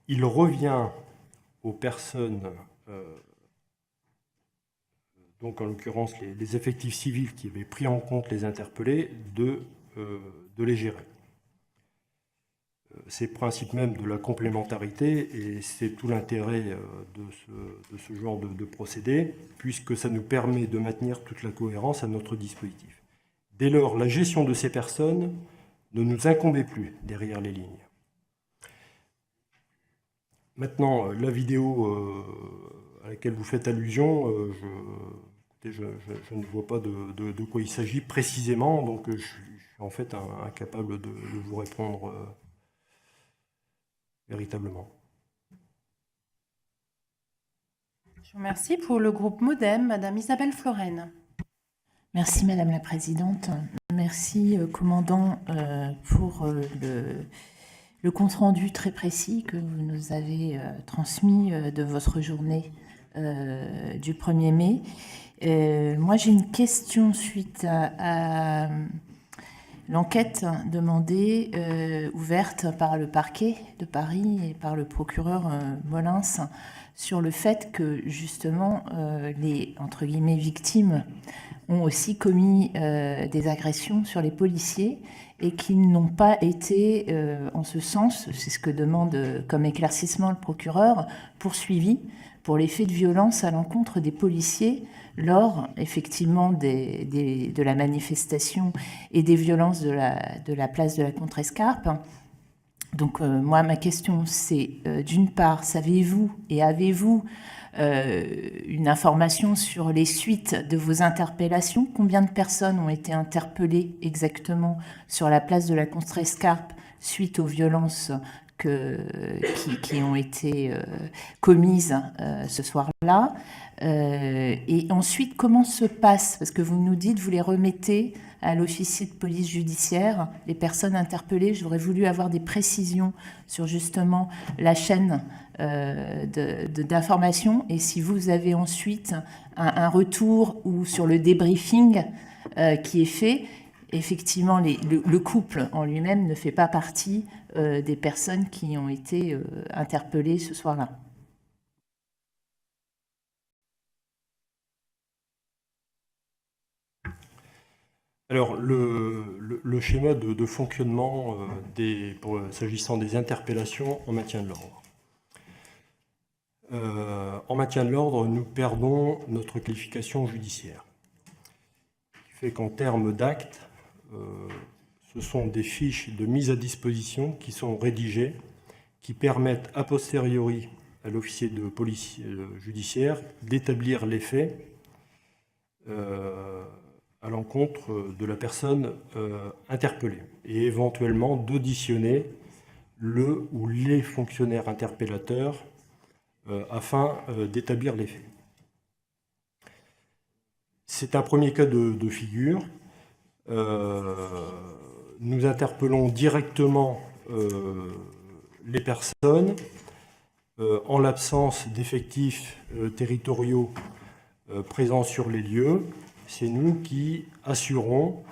Il revient aux personnes, donc en l'occurrence les effectifs civils qui avaient pris en compte les interpellés, de les gérer. C'est le principe même de la complémentarité, et c'est tout l'intérêt de ce genre de procédé, puisque ça nous permet de maintenir toute la cohérence à notre dispositif. Dès lors, la gestion de ces personnes ne nous incombait plus derrière les lignes. Maintenant, la vidéo à laquelle vous faites allusion, je ne vois pas de quoi il s'agit précisément, donc je suis en fait incapable de vous répondre véritablement. Je vous remercie. Pour le groupe MoDem, Madame Isabelle Floren. Merci Madame la Présidente. Merci, commandant, pour le compte-rendu très précis que vous nous avez transmis de votre journée du 1er mai. Moi, j'ai une question suite à l'enquête demandée, ouverte par le parquet de Paris et par le procureur Molins, sur le fait que, justement, les, entre guillemets, victimes ont aussi commis des agressions sur les policiers et qui n'ont pas été, en ce sens, c'est ce que demande comme éclaircissement le procureur, poursuivis pour les faits de violence à l'encontre des policiers lors, effectivement, de la manifestation et des violences de la place de la Contrescarpe. Donc, moi, ma question, c'est, d'une part, savez-vous et avez-vous une information sur les suites de vos interpellations? Combien de personnes ont été interpellées exactement sur la place de la Contrescarpe suite aux violences qui ont été commises ce soir-là? Et ensuite, comment se passe, parce que vous nous dites, vous les remettez à l'officier de police judiciaire, les personnes interpellées. J'aurais voulu avoir des précisions sur justement la chaîne d'information, et si vous avez ensuite un retour ou sur le débriefing qui est fait. Effectivement, le couple en lui-même ne fait pas partie des personnes qui ont été interpellées ce soir-là. Alors, le schéma de fonctionnement s'agissant des interpellations en maintien de l'ordre. En maintien de l'ordre, nous perdons notre qualification judiciaire. Ce qui fait qu'en termes d'actes, ce sont des fiches de mise à disposition qui sont rédigées, qui permettent a posteriori à l'officier de police judiciaire d'établir les faits à l'encontre de la personne interpellée et éventuellement d'auditionner le ou les fonctionnaires interpellateurs afin d'établir les faits. C'est un premier cas de figure. Nous interpellons directement les personnes en l'absence d'effectifs territoriaux présents sur les lieux. C'est nous qui assurons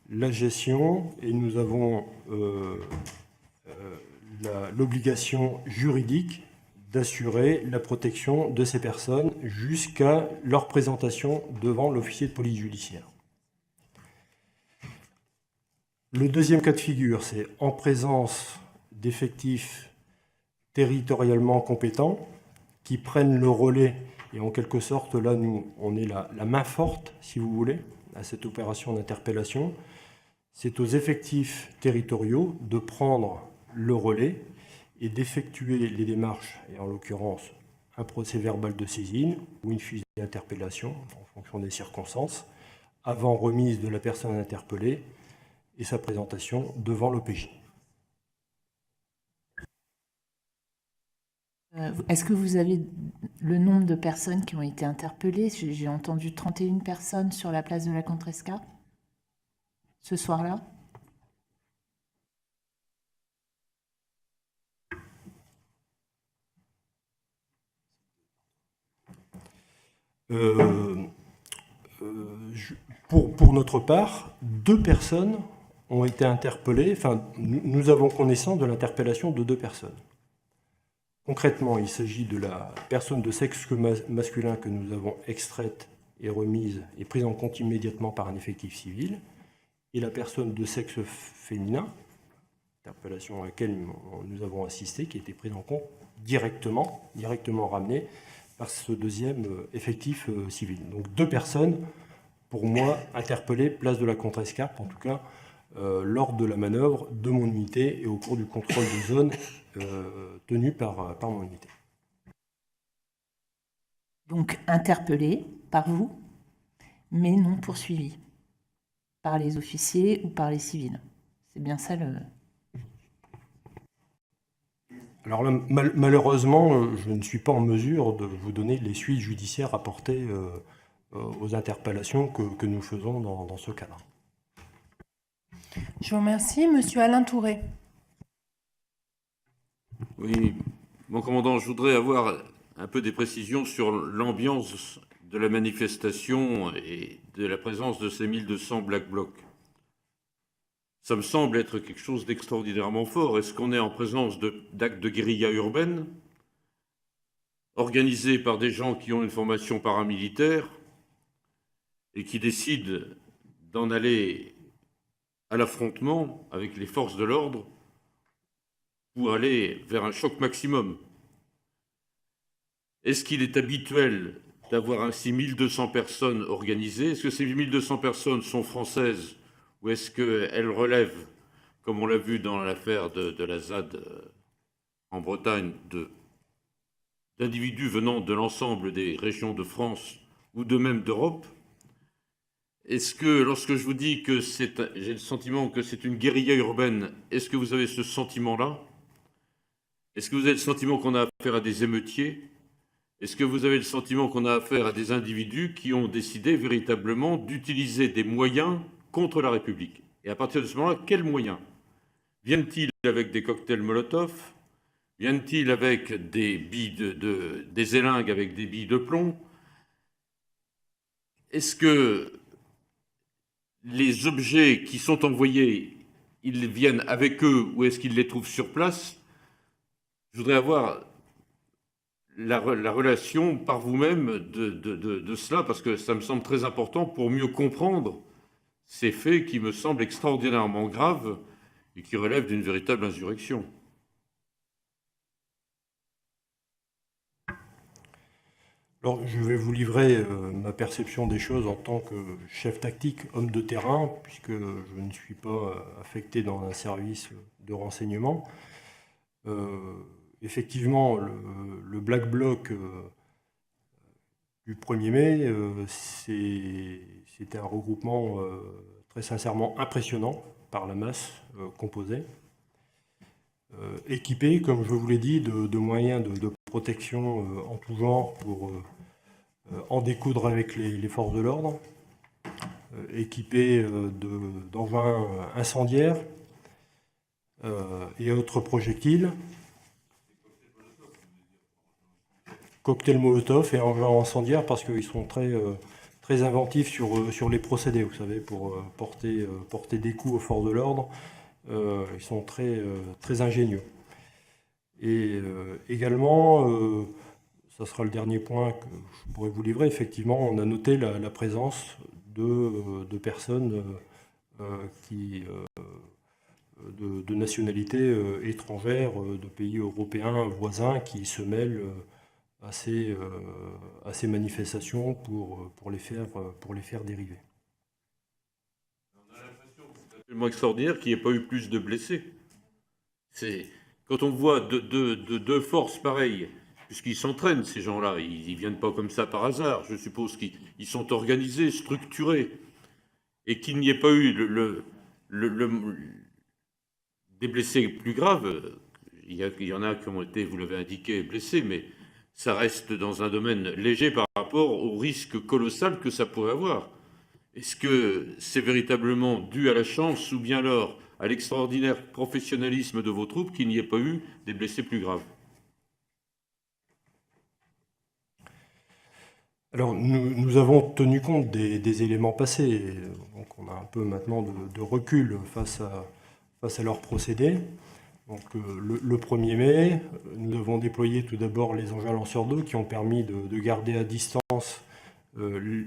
la gestion et nous avons l'obligation juridique d'assurer la protection de ces personnes jusqu'à leur présentation devant l'officier de police judiciaire. Le deuxième cas de figure, c'est en présence d'effectifs territorialement compétents qui prennent le relais, et en quelque sorte, là, nous, on est la main forte, si vous voulez, à cette opération d'interpellation. C'est aux effectifs territoriaux de prendre le relais et d'effectuer les démarches, et en l'occurrence, un procès verbal de saisine ou une fusillade d'interpellation, en fonction des circonstances, avant remise de la personne interpellée et sa présentation devant l'OPJ. Est-ce que vous avez le nombre de personnes qui ont été interpellées? J'ai entendu 31 personnes sur la place de la Contrescarpe ce soir-là. Pour notre part, 2 personnes ont été interpellées, enfin, nous avons connaissance de l'interpellation de 2 personnes. Concrètement, il s'agit de la personne de sexe masculin que nous avons extraite et remise et prise en compte immédiatement par un effectif civil, et la personne de sexe féminin, interpellation à laquelle nous avons assisté, qui a été prise en compte directement ramenée par ce deuxième effectif civil. Donc 2 personnes, pour moi, interpellées place de la Contrescarpe, en tout cas, lors de la manœuvre de mon unité et au cours du contrôle de zone tenu par mon unité. Donc interpellés par vous, mais non poursuivis par les officiers ou par les civils. C'est bien ça le... Alors là, malheureusement, je ne suis pas en mesure de vous donner les suites judiciaires apportées aux interpellations que nous faisons dans ce cadre. Je vous remercie. Monsieur Alain Touré. Oui, mon commandant, je voudrais avoir un peu des précisions sur l'ambiance de la manifestation et de la présence de ces 1200 Black Blocs. Ça me semble être quelque chose d'extraordinairement fort. Est-ce qu'on est en présence d'actes de guérilla urbaine organisés par des gens qui ont une formation paramilitaire et qui décident d'en aller à l'affrontement avec les forces de l'ordre pour aller vers un choc maximum? Est-ce qu'il est habituel d'avoir ainsi 1200 personnes organisées? Est-ce que ces 1200 personnes sont françaises ou est-ce qu'elles relèvent, comme on l'a vu dans l'affaire de la ZAD en Bretagne, d'individus venant de l'ensemble des régions de France ou de même d'Europe? Est-ce que, lorsque je vous dis que j'ai le sentiment que c'est une guérilla urbaine, est-ce que vous avez ce sentiment-là? Est-ce que vous avez le sentiment qu'on a affaire à des émeutiers? Est-ce que vous avez le sentiment qu'on a affaire à des individus qui ont décidé véritablement d'utiliser des moyens contre la République? Et à partir de ce moment-là, quels moyens? Viennent-ils avec des cocktails Molotov? Viennent-ils avec des billes des élingues avec des billes de plomb? Est-ce que les objets qui sont envoyés, ils viennent avec eux ou est-ce qu'ils les trouvent sur place? Je voudrais avoir la relation par vous-même de cela, parce que ça me semble très important pour mieux comprendre ces faits qui me semblent extraordinairement graves et qui relèvent d'une véritable insurrection. Alors, je vais vous livrer ma perception des choses en tant que chef tactique, homme de terrain, puisque je ne suis pas affecté dans un service de renseignement. Effectivement, le Black Bloc du 1er mai, c'était un regroupement très sincèrement impressionnant par la masse composée, équipé, comme je vous l'ai dit, de moyens de protection en tout genre pour en découdre avec les forces de l'ordre, équipé d'engins incendiaires et autres projectiles, cocktails Molotov et engins incendiaires, parce qu'ils sont très inventifs sur les procédés, vous savez, pour porter des coups aux forces de l'ordre. Ils sont très ingénieux. Et également, ça sera le dernier point que je pourrais vous livrer, effectivement, on a noté la présence de personnes de nationalités étrangères, de pays européens voisins qui se mêlent à ces manifestations pour les faire dériver. On a l'impression que c'est absolument extraordinaire qu'il n'y ait pas eu plus de blessés. Quand on voit deux forces pareilles, puisqu'ils s'entraînent, ces gens-là, ils ne viennent pas comme ça par hasard, je suppose qu'ils sont organisés, structurés, et qu'il n'y ait pas eu des blessés plus graves. Il y en a qui ont été, vous l'avez indiqué, blessés, mais ça reste dans un domaine léger par rapport au risque colossal que ça pourrait avoir. Est-ce que c'est véritablement dû à la chance ou bien alors à l'extraordinaire professionnalisme de vos troupes qu'il n'y ait pas eu des blessés plus graves? Alors, nous avons tenu compte des éléments passés, donc on a un peu maintenant de recul face à leur procédé. Donc, le 1er mai, nous avons déployé tout d'abord les engins lanceurs d'eau qui ont permis de garder à distance le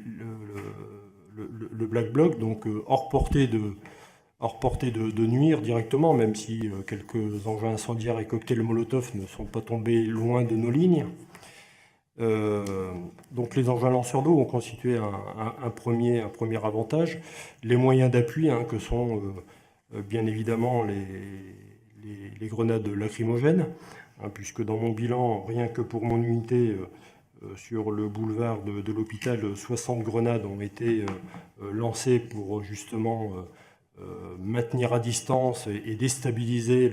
Black Bloc, donc hors portée de nuire directement, même si quelques engins incendiaires et cocktails Molotov ne sont pas tombés loin de nos lignes. Donc les engins lanceurs d'eau ont constitué un premier avantage. Les moyens d'appui, que sont bien évidemment les grenades lacrymogènes, puisque dans mon bilan, rien que pour mon unité, sur le boulevard de l'hôpital, 60 grenades ont été lancées pour justement maintenir à distance et déstabiliser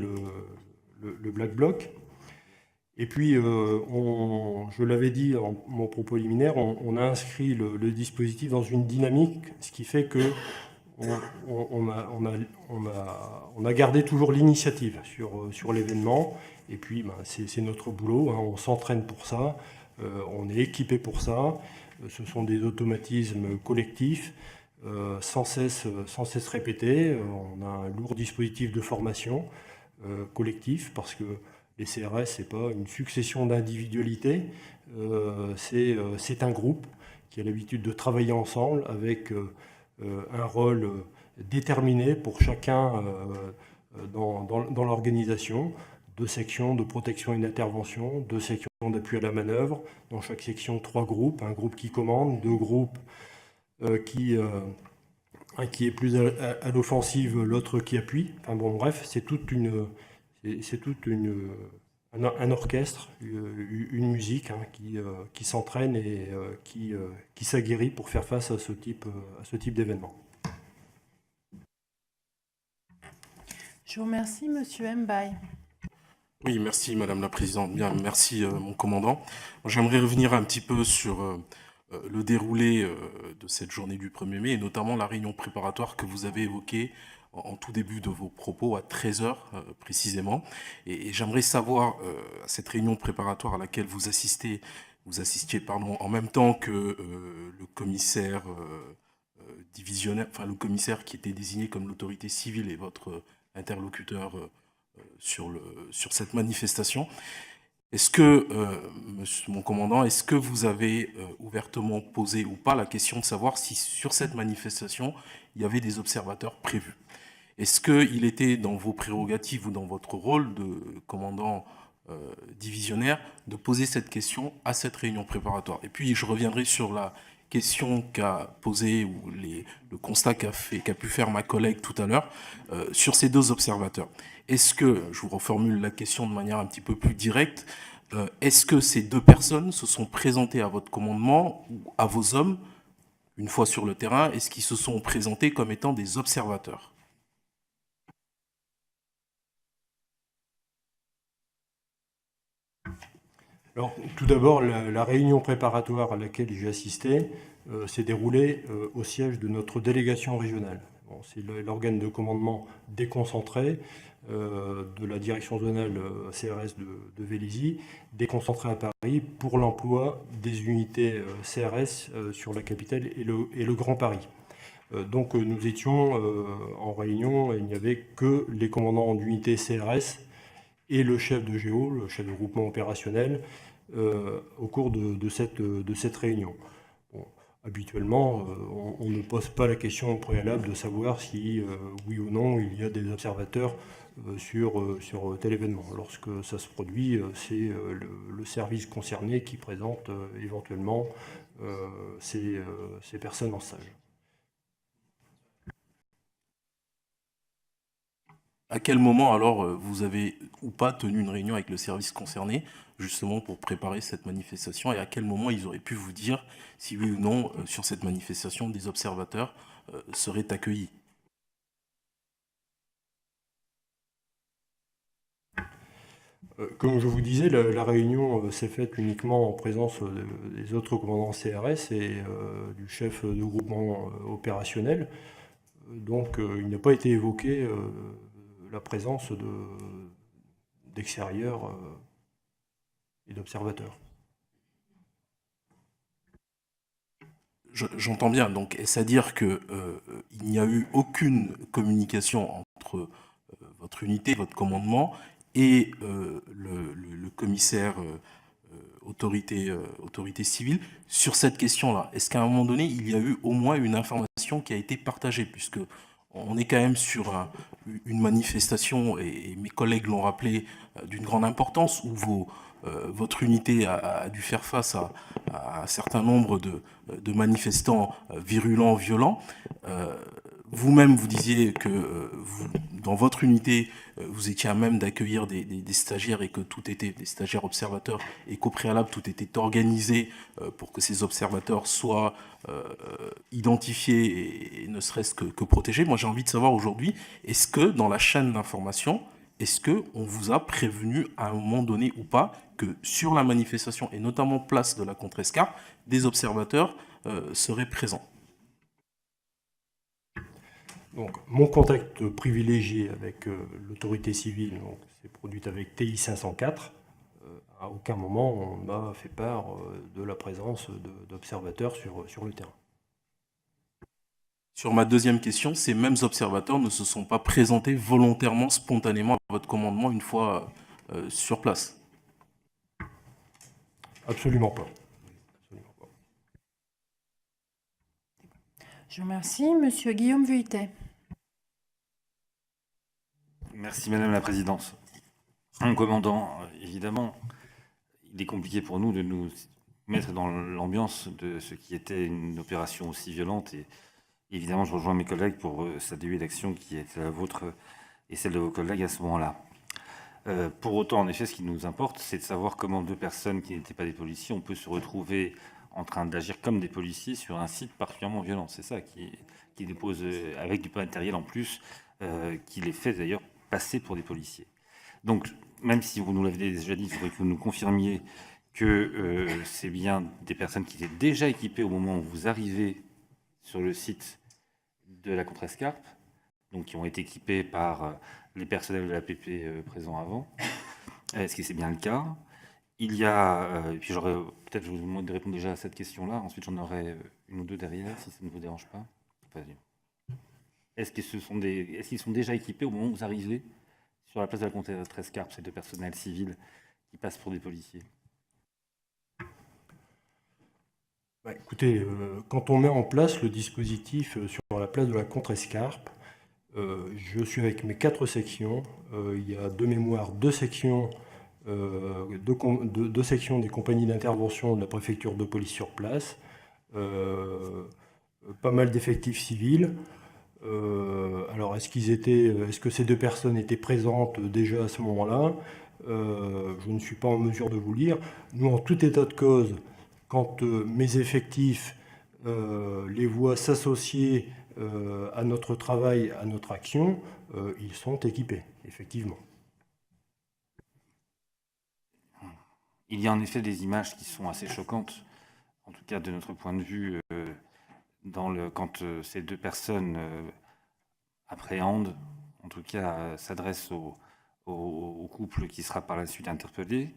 le Black Bloc. Et puis, je l'avais dit dans mon propos liminaire, on a inscrit le dispositif dans une dynamique, ce qui fait que on a gardé toujours l'initiative sur l'événement. Et puis, c'est notre boulot, on s'entraîne pour ça, on est équipé pour ça. Ce sont des automatismes collectifs, sans cesse répétés. On a un lourd dispositif de formation collectif, parce que les CRS, ce n'est pas une succession d'individualités, c'est un groupe qui a l'habitude de travailler ensemble avec un rôle déterminé pour chacun dans l'organisation. 2 sections de protection et d'intervention, 2 sections d'appui à la manœuvre. Dans chaque section, 3 groupes. Un groupe qui commande, 2 groupes un qui est plus à l'offensive, l'autre qui appuie. Enfin bon, bref, c'est tout un orchestre, une musique qui s'entraîne et qui s'aguerrit pour faire face à ce type d'événement. Je vous remercie, Monsieur Mbaye. Oui, merci Madame la Présidente. Bien, merci mon commandant. J'aimerais revenir un petit peu sur le déroulé de cette journée du 1er mai, et notamment la réunion préparatoire que vous avez évoquée en tout début de vos propos, à 13h précisément. Et j'aimerais savoir, à cette réunion préparatoire à laquelle vous assistiez en même temps que le commissaire divisionnaire, enfin le commissaire qui était désigné comme l'autorité civile et votre interlocuteur sur cette manifestation. Est-ce que, mon commandant, est-ce que vous avez ouvertement posé ou pas la question de savoir si sur cette manifestation, il y avait des observateurs prévus? Est-ce qu'il était dans vos prérogatives ou dans votre rôle de commandant divisionnaire de poser cette question à cette réunion préparatoire? Et puis, je reviendrai sur la question qu'a posée ou le constat qu'a pu faire ma collègue tout à l'heure sur ces 2 observateurs. Est-ce que, je vous reformule la question de manière un petit peu plus directe, est-ce que ces 2 personnes se sont présentées à votre commandement ou à vos hommes une fois sur le terrain? Est-ce qu'ils se sont présentés comme étant des observateurs? Alors, tout d'abord, la réunion préparatoire à laquelle j'ai assisté s'est déroulée au siège de notre délégation régionale. Bon, c'est l'organe de commandement déconcentré de la direction zonale CRS de Vélizy, déconcentré à Paris pour l'emploi des unités CRS sur la capitale et le Grand Paris. Donc nous étions en réunion et il n'y avait que les commandants d'unités CRS et le chef de géo, le chef de groupement opérationnel, au cours de cette réunion. Bon, habituellement, on ne pose pas la question au préalable de savoir si, oui ou non, il y a des observateurs sur tel événement. Lorsque ça se produit, c'est le service concerné qui présente éventuellement ces personnes en stage. À quel moment alors vous avez ou pas tenu une réunion avec le service concerné justement pour préparer cette manifestation, et à quel moment ils auraient pu vous dire si oui ou non sur cette manifestation des observateurs seraient accueillis? Comme je vous disais, la réunion s'est faite uniquement en présence des autres commandants CRS et du chef de groupement opérationnel. Donc il n'a pas été évoqué la présence d'extérieurs et d'observateurs. J'entends bien, donc est-ce à dire qu'il n'y a eu aucune communication entre votre unité, votre commandement et le commissaire autorité civile sur cette question-là? Est-ce qu'à un moment donné, il y a eu au moins une information qui a été partagée, puisque on est quand même sur une manifestation, et mes collègues l'ont rappelé, d'une grande importance, où votre unité a dû faire face à un certain nombre de manifestants virulents, violents. Vous-même, vous disiez que dans votre unité, vous étiez à même d'accueillir des stagiaires, et que tout était des stagiaires observateurs, et qu'au préalable, tout était organisé pour que ces observateurs soient identifiés et ne serait-ce que protégés. Moi, j'ai envie de savoir aujourd'hui, est-ce que dans la chaîne d'information, est-ce qu'on vous a prévenu à un moment donné ou pas que sur la manifestation, et notamment place de la Contrescarpe, des observateurs seraient présents? Donc, mon contact privilégié avec l'autorité civile s'est produit avec TI 504. À aucun moment on m'a fait part de la présence d'observateurs sur le terrain. Sur ma deuxième question, ces mêmes observateurs ne se sont pas présentés volontairement, spontanément à votre commandement une fois sur place? Absolument pas. Je vous remercie. Monsieur Guillaume Vuittet. Merci Madame la Présidente. Mon commandant, évidemment, il est compliqué pour nous de nous mettre dans l'ambiance de ce qui était une opération aussi violente, et évidemment je rejoins mes collègues pour saluer l'action qui était la vôtre et celle de vos collègues à ce moment-là. Pour autant, en effet, ce qui nous importe, c'est de savoir comment deux personnes qui n'étaient pas des policiers, on peut se retrouver en train d'agir comme des policiers sur un site particulièrement violent. C'est ça qui dépose, avec du matériel en plus, qui les fait d'ailleurs passer pour des policiers. Donc, même si vous nous l'avez déjà dit, il faudrait que vous nous confirmiez que c'est bien des personnes qui étaient déjà équipées au moment où vous arrivez sur le site de la Contrescarpe, donc qui ont été équipées par les personnels de l'APP présents avant. Est-ce que c'est bien le cas? Il y a, et puis j'aurais peut-être, je vous demande de répondre déjà à cette question-là, ensuite j'en aurai une ou deux derrière, si ça ne vous dérange pas. Est-ce qu'ils sont déjà équipés au moment où vous arrivez sur la place de la Contrescarpe, ces deux personnels civils qui passent pour des policiers? Écoutez, quand on met en place le dispositif sur la place de la Contrescarpe, je suis avec mes 4 sections. Il y a de mémoire 2 sections, deux sections des compagnies d'intervention de la préfecture de police sur place, pas mal d'effectifs civils. Alors, est-ce que ces 2 personnes étaient présentes déjà à ce moment-là? Je ne suis pas en mesure de vous le dire. Nous, en tout état de cause, quand mes effectifs les voient s'associer à notre travail, à notre action, ils sont équipés, effectivement. Il y a en effet des images qui sont assez choquantes, en tout cas de notre point de vue, quand ces 2 personnes appréhendent, en tout cas s'adressent au couple qui sera par la suite interpellé.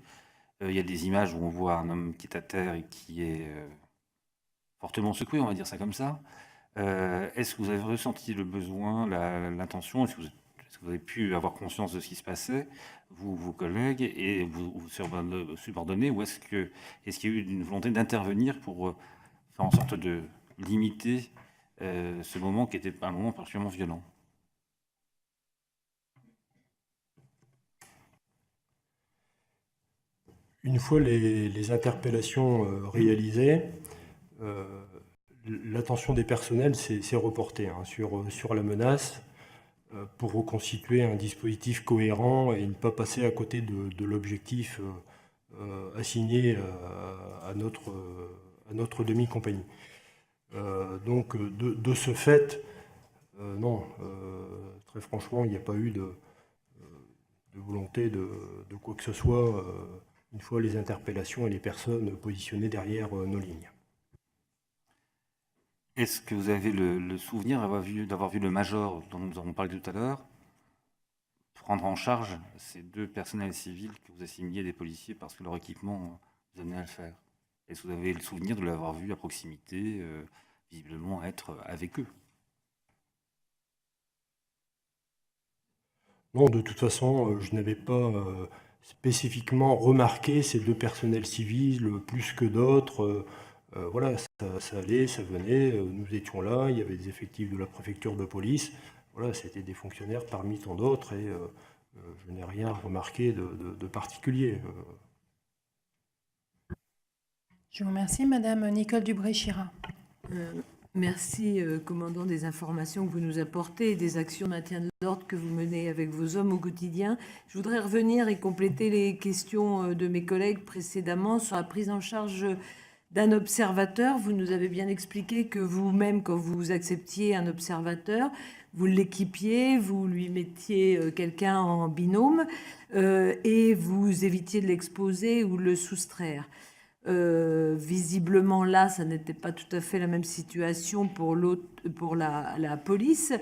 Il y a des images où on voit un homme qui est à terre et qui est fortement secoué, on va dire ça comme ça. Est-ce que vous avez ressenti le besoin, l'intention, est-ce que vous êtes Est-ce que vous avez pu avoir conscience de ce qui se passait, vous, vos collègues, et vous subordonnez, ou est-ce qu'il y a eu une volonté d'intervenir pour faire en sorte de limiter ce moment qui était un moment particulièrement violent? Une fois les interpellations réalisées, l'attention des personnels s'est reportée sur la menace pour reconstituer un dispositif cohérent et ne pas passer à côté de l'objectif assigné à notre demi-compagnie. Donc, de ce fait, non, très franchement, il n'y a pas eu de volonté de quoi que ce soit une fois les interpellations et les personnes positionnées derrière nos lignes. Est-ce que vous avez le souvenir d'avoir vu le major dont nous avons parlé tout à l'heure prendre en charge ces 2 personnels civils que vous assigniez des policiers parce que leur équipement vous amenait à le faire? Est-ce que vous avez le souvenir de l'avoir vu à proximité, visiblement être avec eux? Non, de toute façon, je n'avais pas spécifiquement remarqué ces 2 personnels civils plus que d'autres. Voilà, ça allait, ça venait, nous étions là, il y avait des effectifs de la préfecture de police. Voilà, c'était des fonctionnaires parmi tant d'autres et je n'ai rien remarqué de particulier. Je vous remercie, Madame Nicole Dubré-Chirat. Merci, commandant, des informations que vous nous apportez et des actions de maintien de l'ordre que vous menez avec vos hommes au quotidien. Je voudrais revenir et compléter les questions de mes collègues précédemment sur la prise en charge d'un observateur. Vous nous avez bien expliqué que vous-même, quand vous acceptiez un observateur, vous l'équipiez, vous lui mettiez quelqu'un en binôme et vous évitiez de l'exposer ou de le soustraire. Visiblement, là, ça n'était pas tout à fait la même situation pour la police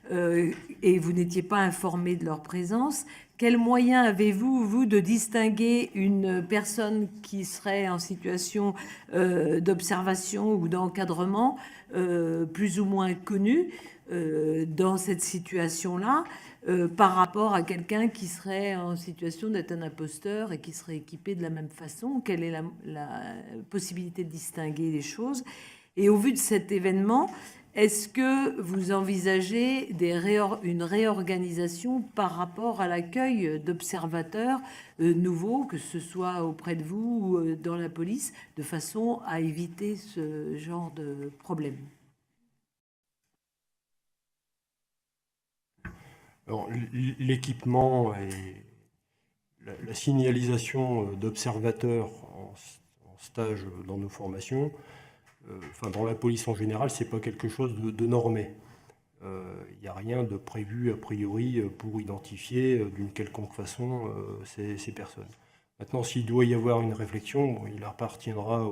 et vous n'étiez pas informé de leur présence. Quels moyens avez-vous, vous, de distinguer une personne qui serait en situation d'observation ou d'encadrement plus ou moins connue dans cette situation-là par rapport à quelqu'un qui serait en situation d'être un imposteur et qui serait équipé de la même façon? Quelle est la possibilité de distinguer les choses? Et au vu de cet événement, est-ce que vous envisagez une réorganisation par rapport à l'accueil d'observateurs nouveaux, que ce soit auprès de vous ou dans la police, de façon à éviter ce genre de problème? Alors, l'équipement et la signalisation d'observateurs en stage dans nos formations, enfin dans la police en général, c'est pas quelque chose de normé. Il n'y a rien de prévu a priori pour identifier d'une quelconque façon ces personnes. Maintenant, s'il doit y avoir une réflexion, il appartiendra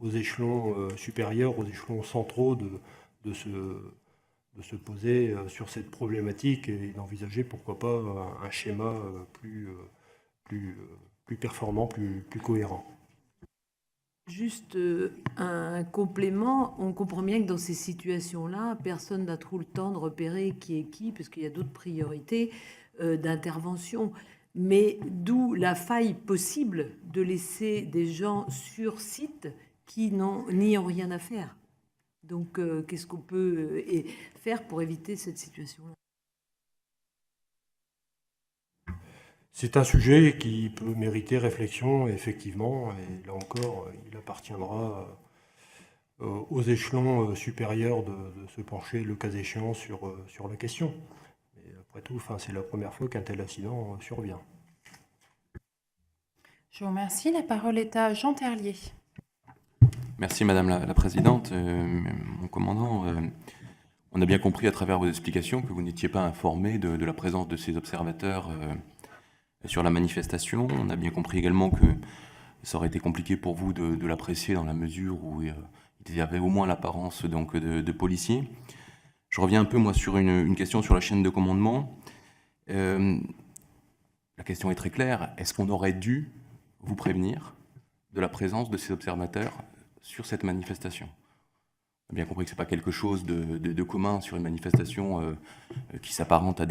aux échelons supérieurs, aux échelons centraux de se poser sur cette problématique et d'envisager pourquoi pas un schéma plus performant, plus cohérent. Juste un complément, on comprend bien que dans ces situations-là, personne n'a trop le temps de repérer qui est qui, parce qu'il y a d'autres priorités d'intervention. Mais d'où la faille possible de laisser des gens sur site qui n'y ont rien à faire. Donc, qu'est-ce qu'on peut faire pour éviter cette situation-là? C'est un sujet qui peut mériter réflexion, effectivement, et là encore, il appartiendra aux échelons supérieurs de se pencher, le cas échéant, sur la question. Et après tout, c'est la première fois qu'un tel accident survient. Je vous remercie. La parole est à Jean Terlier. Merci Madame la Présidente. Mon commandant, on a bien compris à travers vos explications que vous n'étiez pas informé de la présence de ces observateurs sur la manifestation. On a bien compris également que ça aurait été compliqué pour vous de l'apprécier dans la mesure où il y avait au moins l'apparence donc de policiers. Je reviens un peu moi sur une question sur la chaîne de commandement. La question est très claire. Est-ce qu'on aurait dû vous prévenir de la présence de ces observateurs sur cette manifestation? On a bien compris que ce n'est pas quelque chose de commun sur une manifestation qui s'apparente à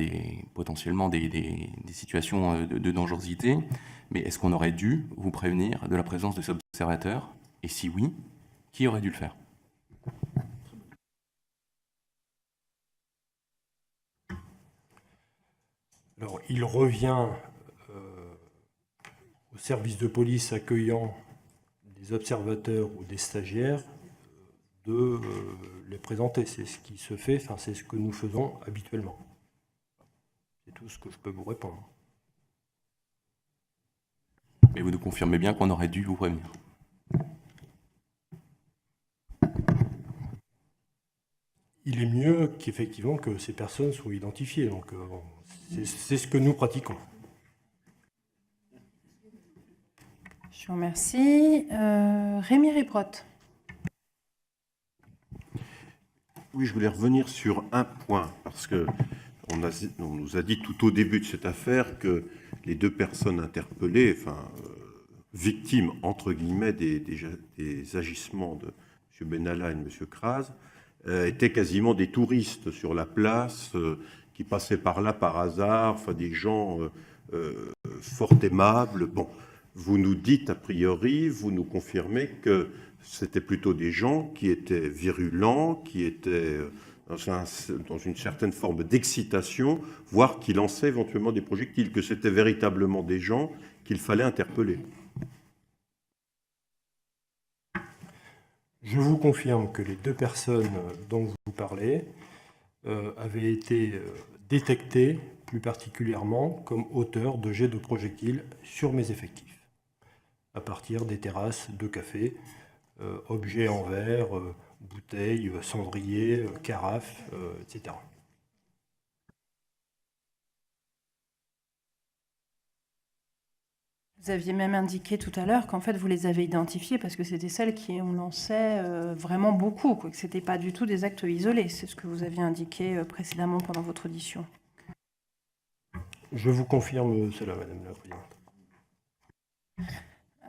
potentiellement des situations de dangerosité. Mais est-ce qu'on aurait dû vous prévenir de la présence de ces observateurs? Et si oui, qui aurait dû le faire? Alors, il revient au service de police accueillant des observateurs ou des stagiaires de les présenter. C'est ce qui se fait, enfin, c'est ce que nous faisons habituellement. C'est tout ce que je peux vous répondre. Mais vous nous confirmez bien qu'on aurait dû vous prévenir? Il est mieux qu'effectivement que ces personnes soient identifiées. Donc, c'est ce que nous pratiquons. Je vous remercie. Rémi Riprotte. Oui, je voulais revenir sur un point, parce que on nous a dit tout au début de cette affaire que les deux personnes interpellées, victimes, entre guillemets, des agissements de M. Benalla et de M. Kras, étaient quasiment des touristes sur la place, qui passaient par là par hasard, des gens fort aimables. Bon, vous nous dites, a priori, vous nous confirmez que c'était plutôt des gens qui étaient virulents, qui étaient dans une certaine forme d'excitation, voire qui lançaient éventuellement des projectiles, que c'était véritablement des gens qu'il fallait interpeller. Je vous confirme que les deux personnes dont vous parlez avaient été détectées plus particulièrement comme auteurs de jets de projectiles sur mes effectifs, à partir des terrasses de café, objets en verre, bouteilles, cendriers, carafes, etc. Vous aviez même indiqué tout à l'heure qu'en fait vous les avez identifiées parce que c'était celles qui on lançait vraiment beaucoup, quoi, que ce n'était pas du tout des actes isolés. C'est ce que vous aviez indiqué précédemment pendant votre audition. Je vous confirme cela, Madame la Présidente.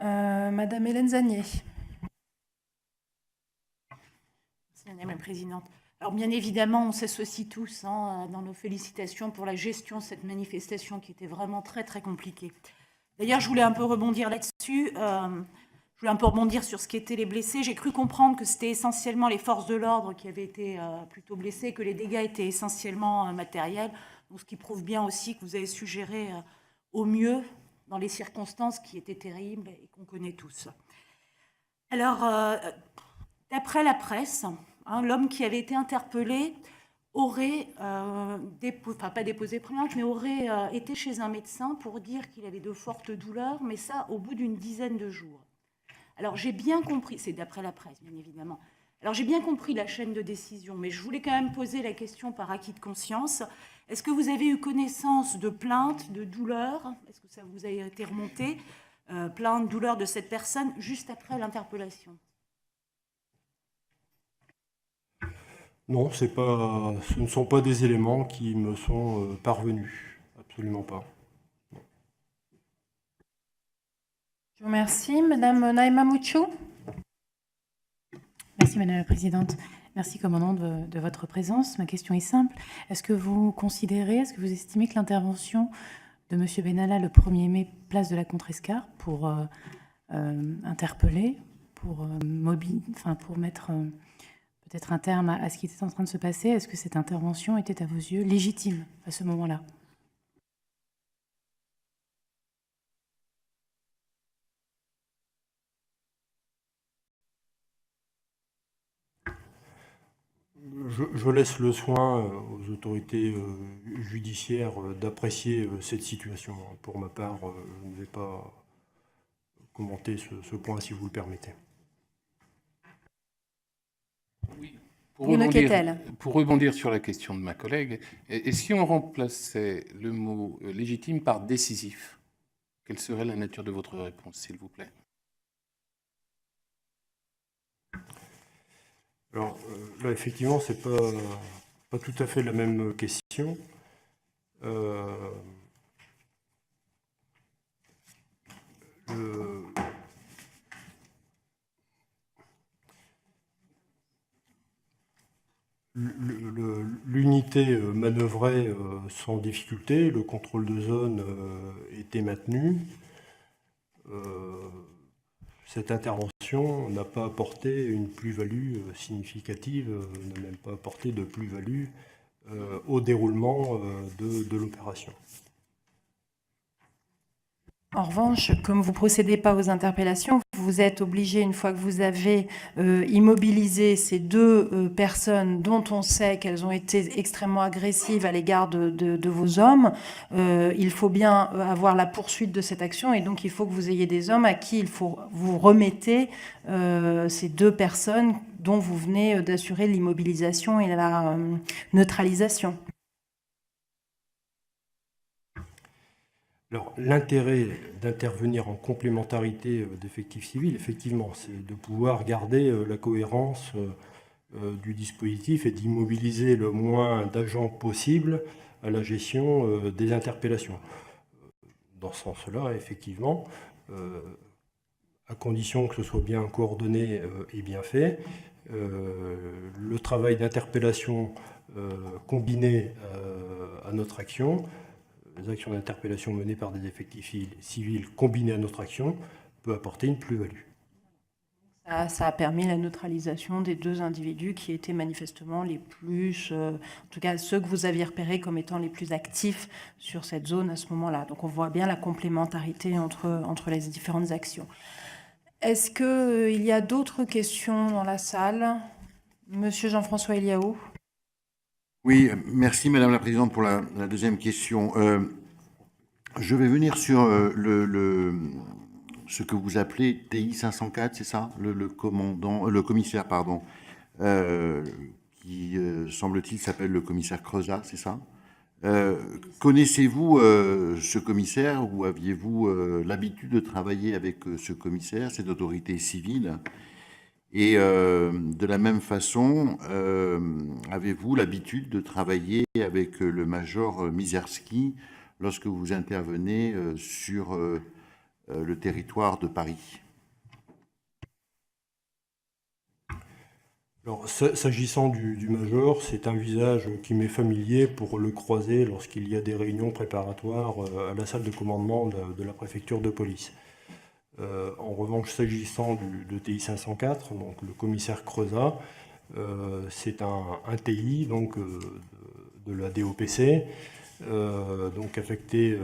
Madame Hélène Zanier. Merci, Madame la Présidente. Alors bien évidemment, on s'associe tous dans nos félicitations pour la gestion de cette manifestation qui était vraiment très très compliquée. D'ailleurs, je voulais un peu rebondir là-dessus. Je voulais un peu rebondir sur ce qu'étaient les blessés. J'ai cru comprendre que c'était essentiellement les forces de l'ordre qui avaient été plutôt blessées, que les dégâts étaient essentiellement matériels. Donc, ce qui prouve bien aussi que vous avez su gérer au mieux dans les circonstances qui étaient terribles et qu'on connaît tous. Alors, d'après la presse, l'homme qui avait été interpellé aurait, pas déposé plainte, mais aurait été chez un médecin pour dire qu'il avait de fortes douleurs, mais ça au bout d'une dizaine de jours. Alors j'ai bien compris, c'est d'après la presse bien évidemment, alors j'ai bien compris la chaîne de décision, mais je voulais quand même poser la question par acquis de conscience. Est-ce que vous avez eu connaissance de plaintes, de douleurs? Est-ce que ça vous a été remonté, plaintes, douleurs de cette personne juste après l'interpellation? Non, ce ne sont pas des éléments qui me sont parvenus. Absolument pas. Je vous remercie. Madame Naïma Mouchou. Merci Madame la Présidente. Merci commandant de votre présence. Ma question est simple. Est-ce que vous estimez que l'intervention de M. Benalla le 1er mai, place de la Contrescarpe, pour interpeller, pour mettre peut-être un terme à ce qui était en train de se passer, est-ce que cette intervention était à vos yeux légitime à ce moment-là? Je laisse le soin aux autorités judiciaires d'apprécier cette situation. Pour ma part, je ne vais pas commenter ce point, si vous le permettez. Oui. Pour rebondir sur la question de ma collègue, et si on remplaçait le mot légitime par décisif, quelle serait la nature de votre réponse, s'il vous plaît? Alors là, effectivement, c'est pas tout à fait la même question. L'unité manœuvrait sans difficulté, le contrôle de zone était maintenu. Cette intervention n'a pas apporté une plus-value significative, n'a même pas apporté de plus-value au déroulement de l'opération. En revanche, comme vous ne procédez pas aux interpellations, vous êtes obligé, une fois que vous avez immobilisé ces deux personnes dont on sait qu'elles ont été extrêmement agressives à l'égard de vos hommes, il faut bien avoir la poursuite de cette action et donc il faut que vous ayez des hommes à qui il faut vous remettez ces deux personnes dont vous venez d'assurer l'immobilisation et la neutralisation. Alors, l'intérêt d'intervenir en complémentarité d'effectifs civils, effectivement, c'est de pouvoir garder la cohérence du dispositif et d'immobiliser le moins d'agents possible à la gestion des interpellations. Dans ce sens-là, effectivement, à condition que ce soit bien coordonné et bien fait, le travail d'interpellation combiné à notre action, les actions d'interpellation menées par des effectifs civils combinés à notre action peut apporter une plus-value. Ça a permis la neutralisation des deux individus qui étaient manifestement les plus, en tout cas ceux que vous aviez repérés comme étant les plus actifs sur cette zone à ce moment-là. Donc on voit bien la complémentarité entre les différentes actions. Est-ce qu'il y a d'autres questions dans la salle? Monsieur Jean-François Eliaou. Oui, merci Madame la Présidente pour la deuxième question. Je vais venir sur ce que vous appelez TI 504, c'est ça, le commissaire, pardon, qui semble-t-il s'appelle le commissaire Crezat, c'est ça. Connaissez-vous ce commissaire ou aviez-vous l'habitude de travailler avec ce commissaire, cette autorité civile? Et de la même façon, avez-vous l'habitude de travailler avec le major Mizerski lorsque vous intervenez sur le territoire de Paris? Alors, s'agissant du major, c'est un visage qui m'est familier pour le croiser lorsqu'il y a des réunions préparatoires à la salle de commandement de la préfecture de police. En revanche, s'agissant de TI 504, donc le commissaire Crezat, c'est un TI donc, de la DOPC, donc affecté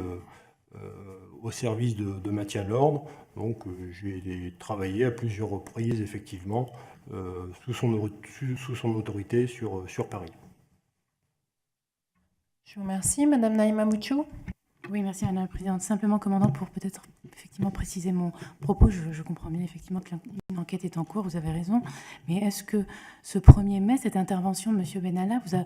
au service de maintien de l'ordre. Donc j'ai travaillé à plusieurs reprises, effectivement, sous son autorité sur Paris. Je vous remercie. Madame Naïma Mouchou. Oui, merci Madame la Présidente. Simplement, commandant, pour peut-être effectivement préciser mon propos, je comprends bien effectivement qu'une enquête est en cours, vous avez raison, mais est-ce que ce 1er mai, cette intervention de M. Benalla vous a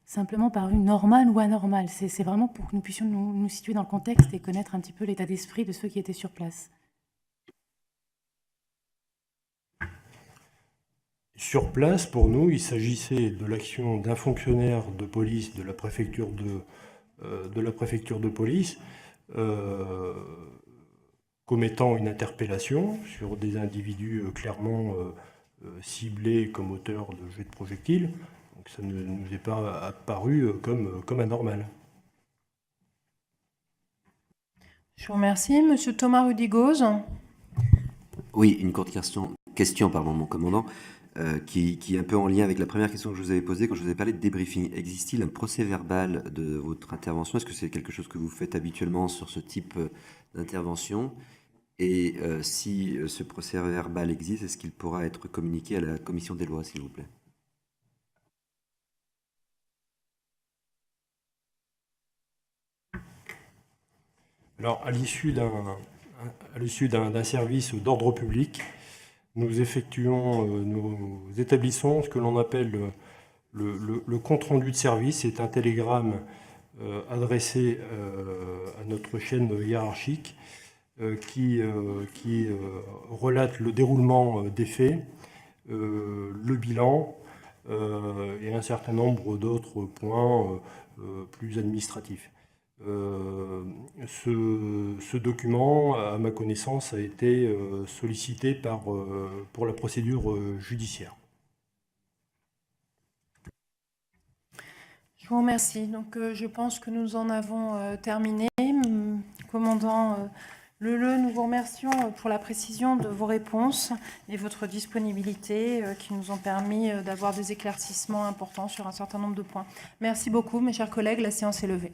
simplement paru normale ou anormale? C'est vraiment pour que nous puissions nous situer dans le contexte et connaître un petit peu l'état d'esprit de ceux qui étaient sur place. Sur place, pour nous, il s'agissait de l'action d'un fonctionnaire de police de la préfecture de police commettant une interpellation sur des individus clairement ciblés comme auteurs de jets de projectiles. Donc ça ne nous est pas apparu comme anormal. Je vous remercie. Monsieur Thomas Rudigoz. Oui, une courte question, mon commandant. Qui est un peu en lien avec la première question que je vous avais posée quand je vous avais parlé de débriefing. Existe-t-il un procès-verbal de votre intervention? Est-ce que c'est quelque chose que vous faites habituellement sur ce type d'intervention? Et si ce procès-verbal existe, est-ce qu'il pourra être communiqué à la commission des lois, s'il vous plaît? Alors, à l'issue d'un service d'ordre public, nous établissons ce que l'on appelle le compte-rendu de service. C'est un télégramme adressé à notre chaîne hiérarchique qui relate le déroulement des faits, le bilan et un certain nombre d'autres points plus administratifs. Ce document, à ma connaissance, a été sollicité pour la procédure judiciaire. Je vous remercie. Donc, je pense que nous en avons terminé. Commandant Leleux, nous vous remercions pour la précision de vos réponses et votre disponibilité qui nous ont permis d'avoir des éclaircissements importants sur un certain nombre de points. Merci beaucoup, mes chers collègues. La séance est levée.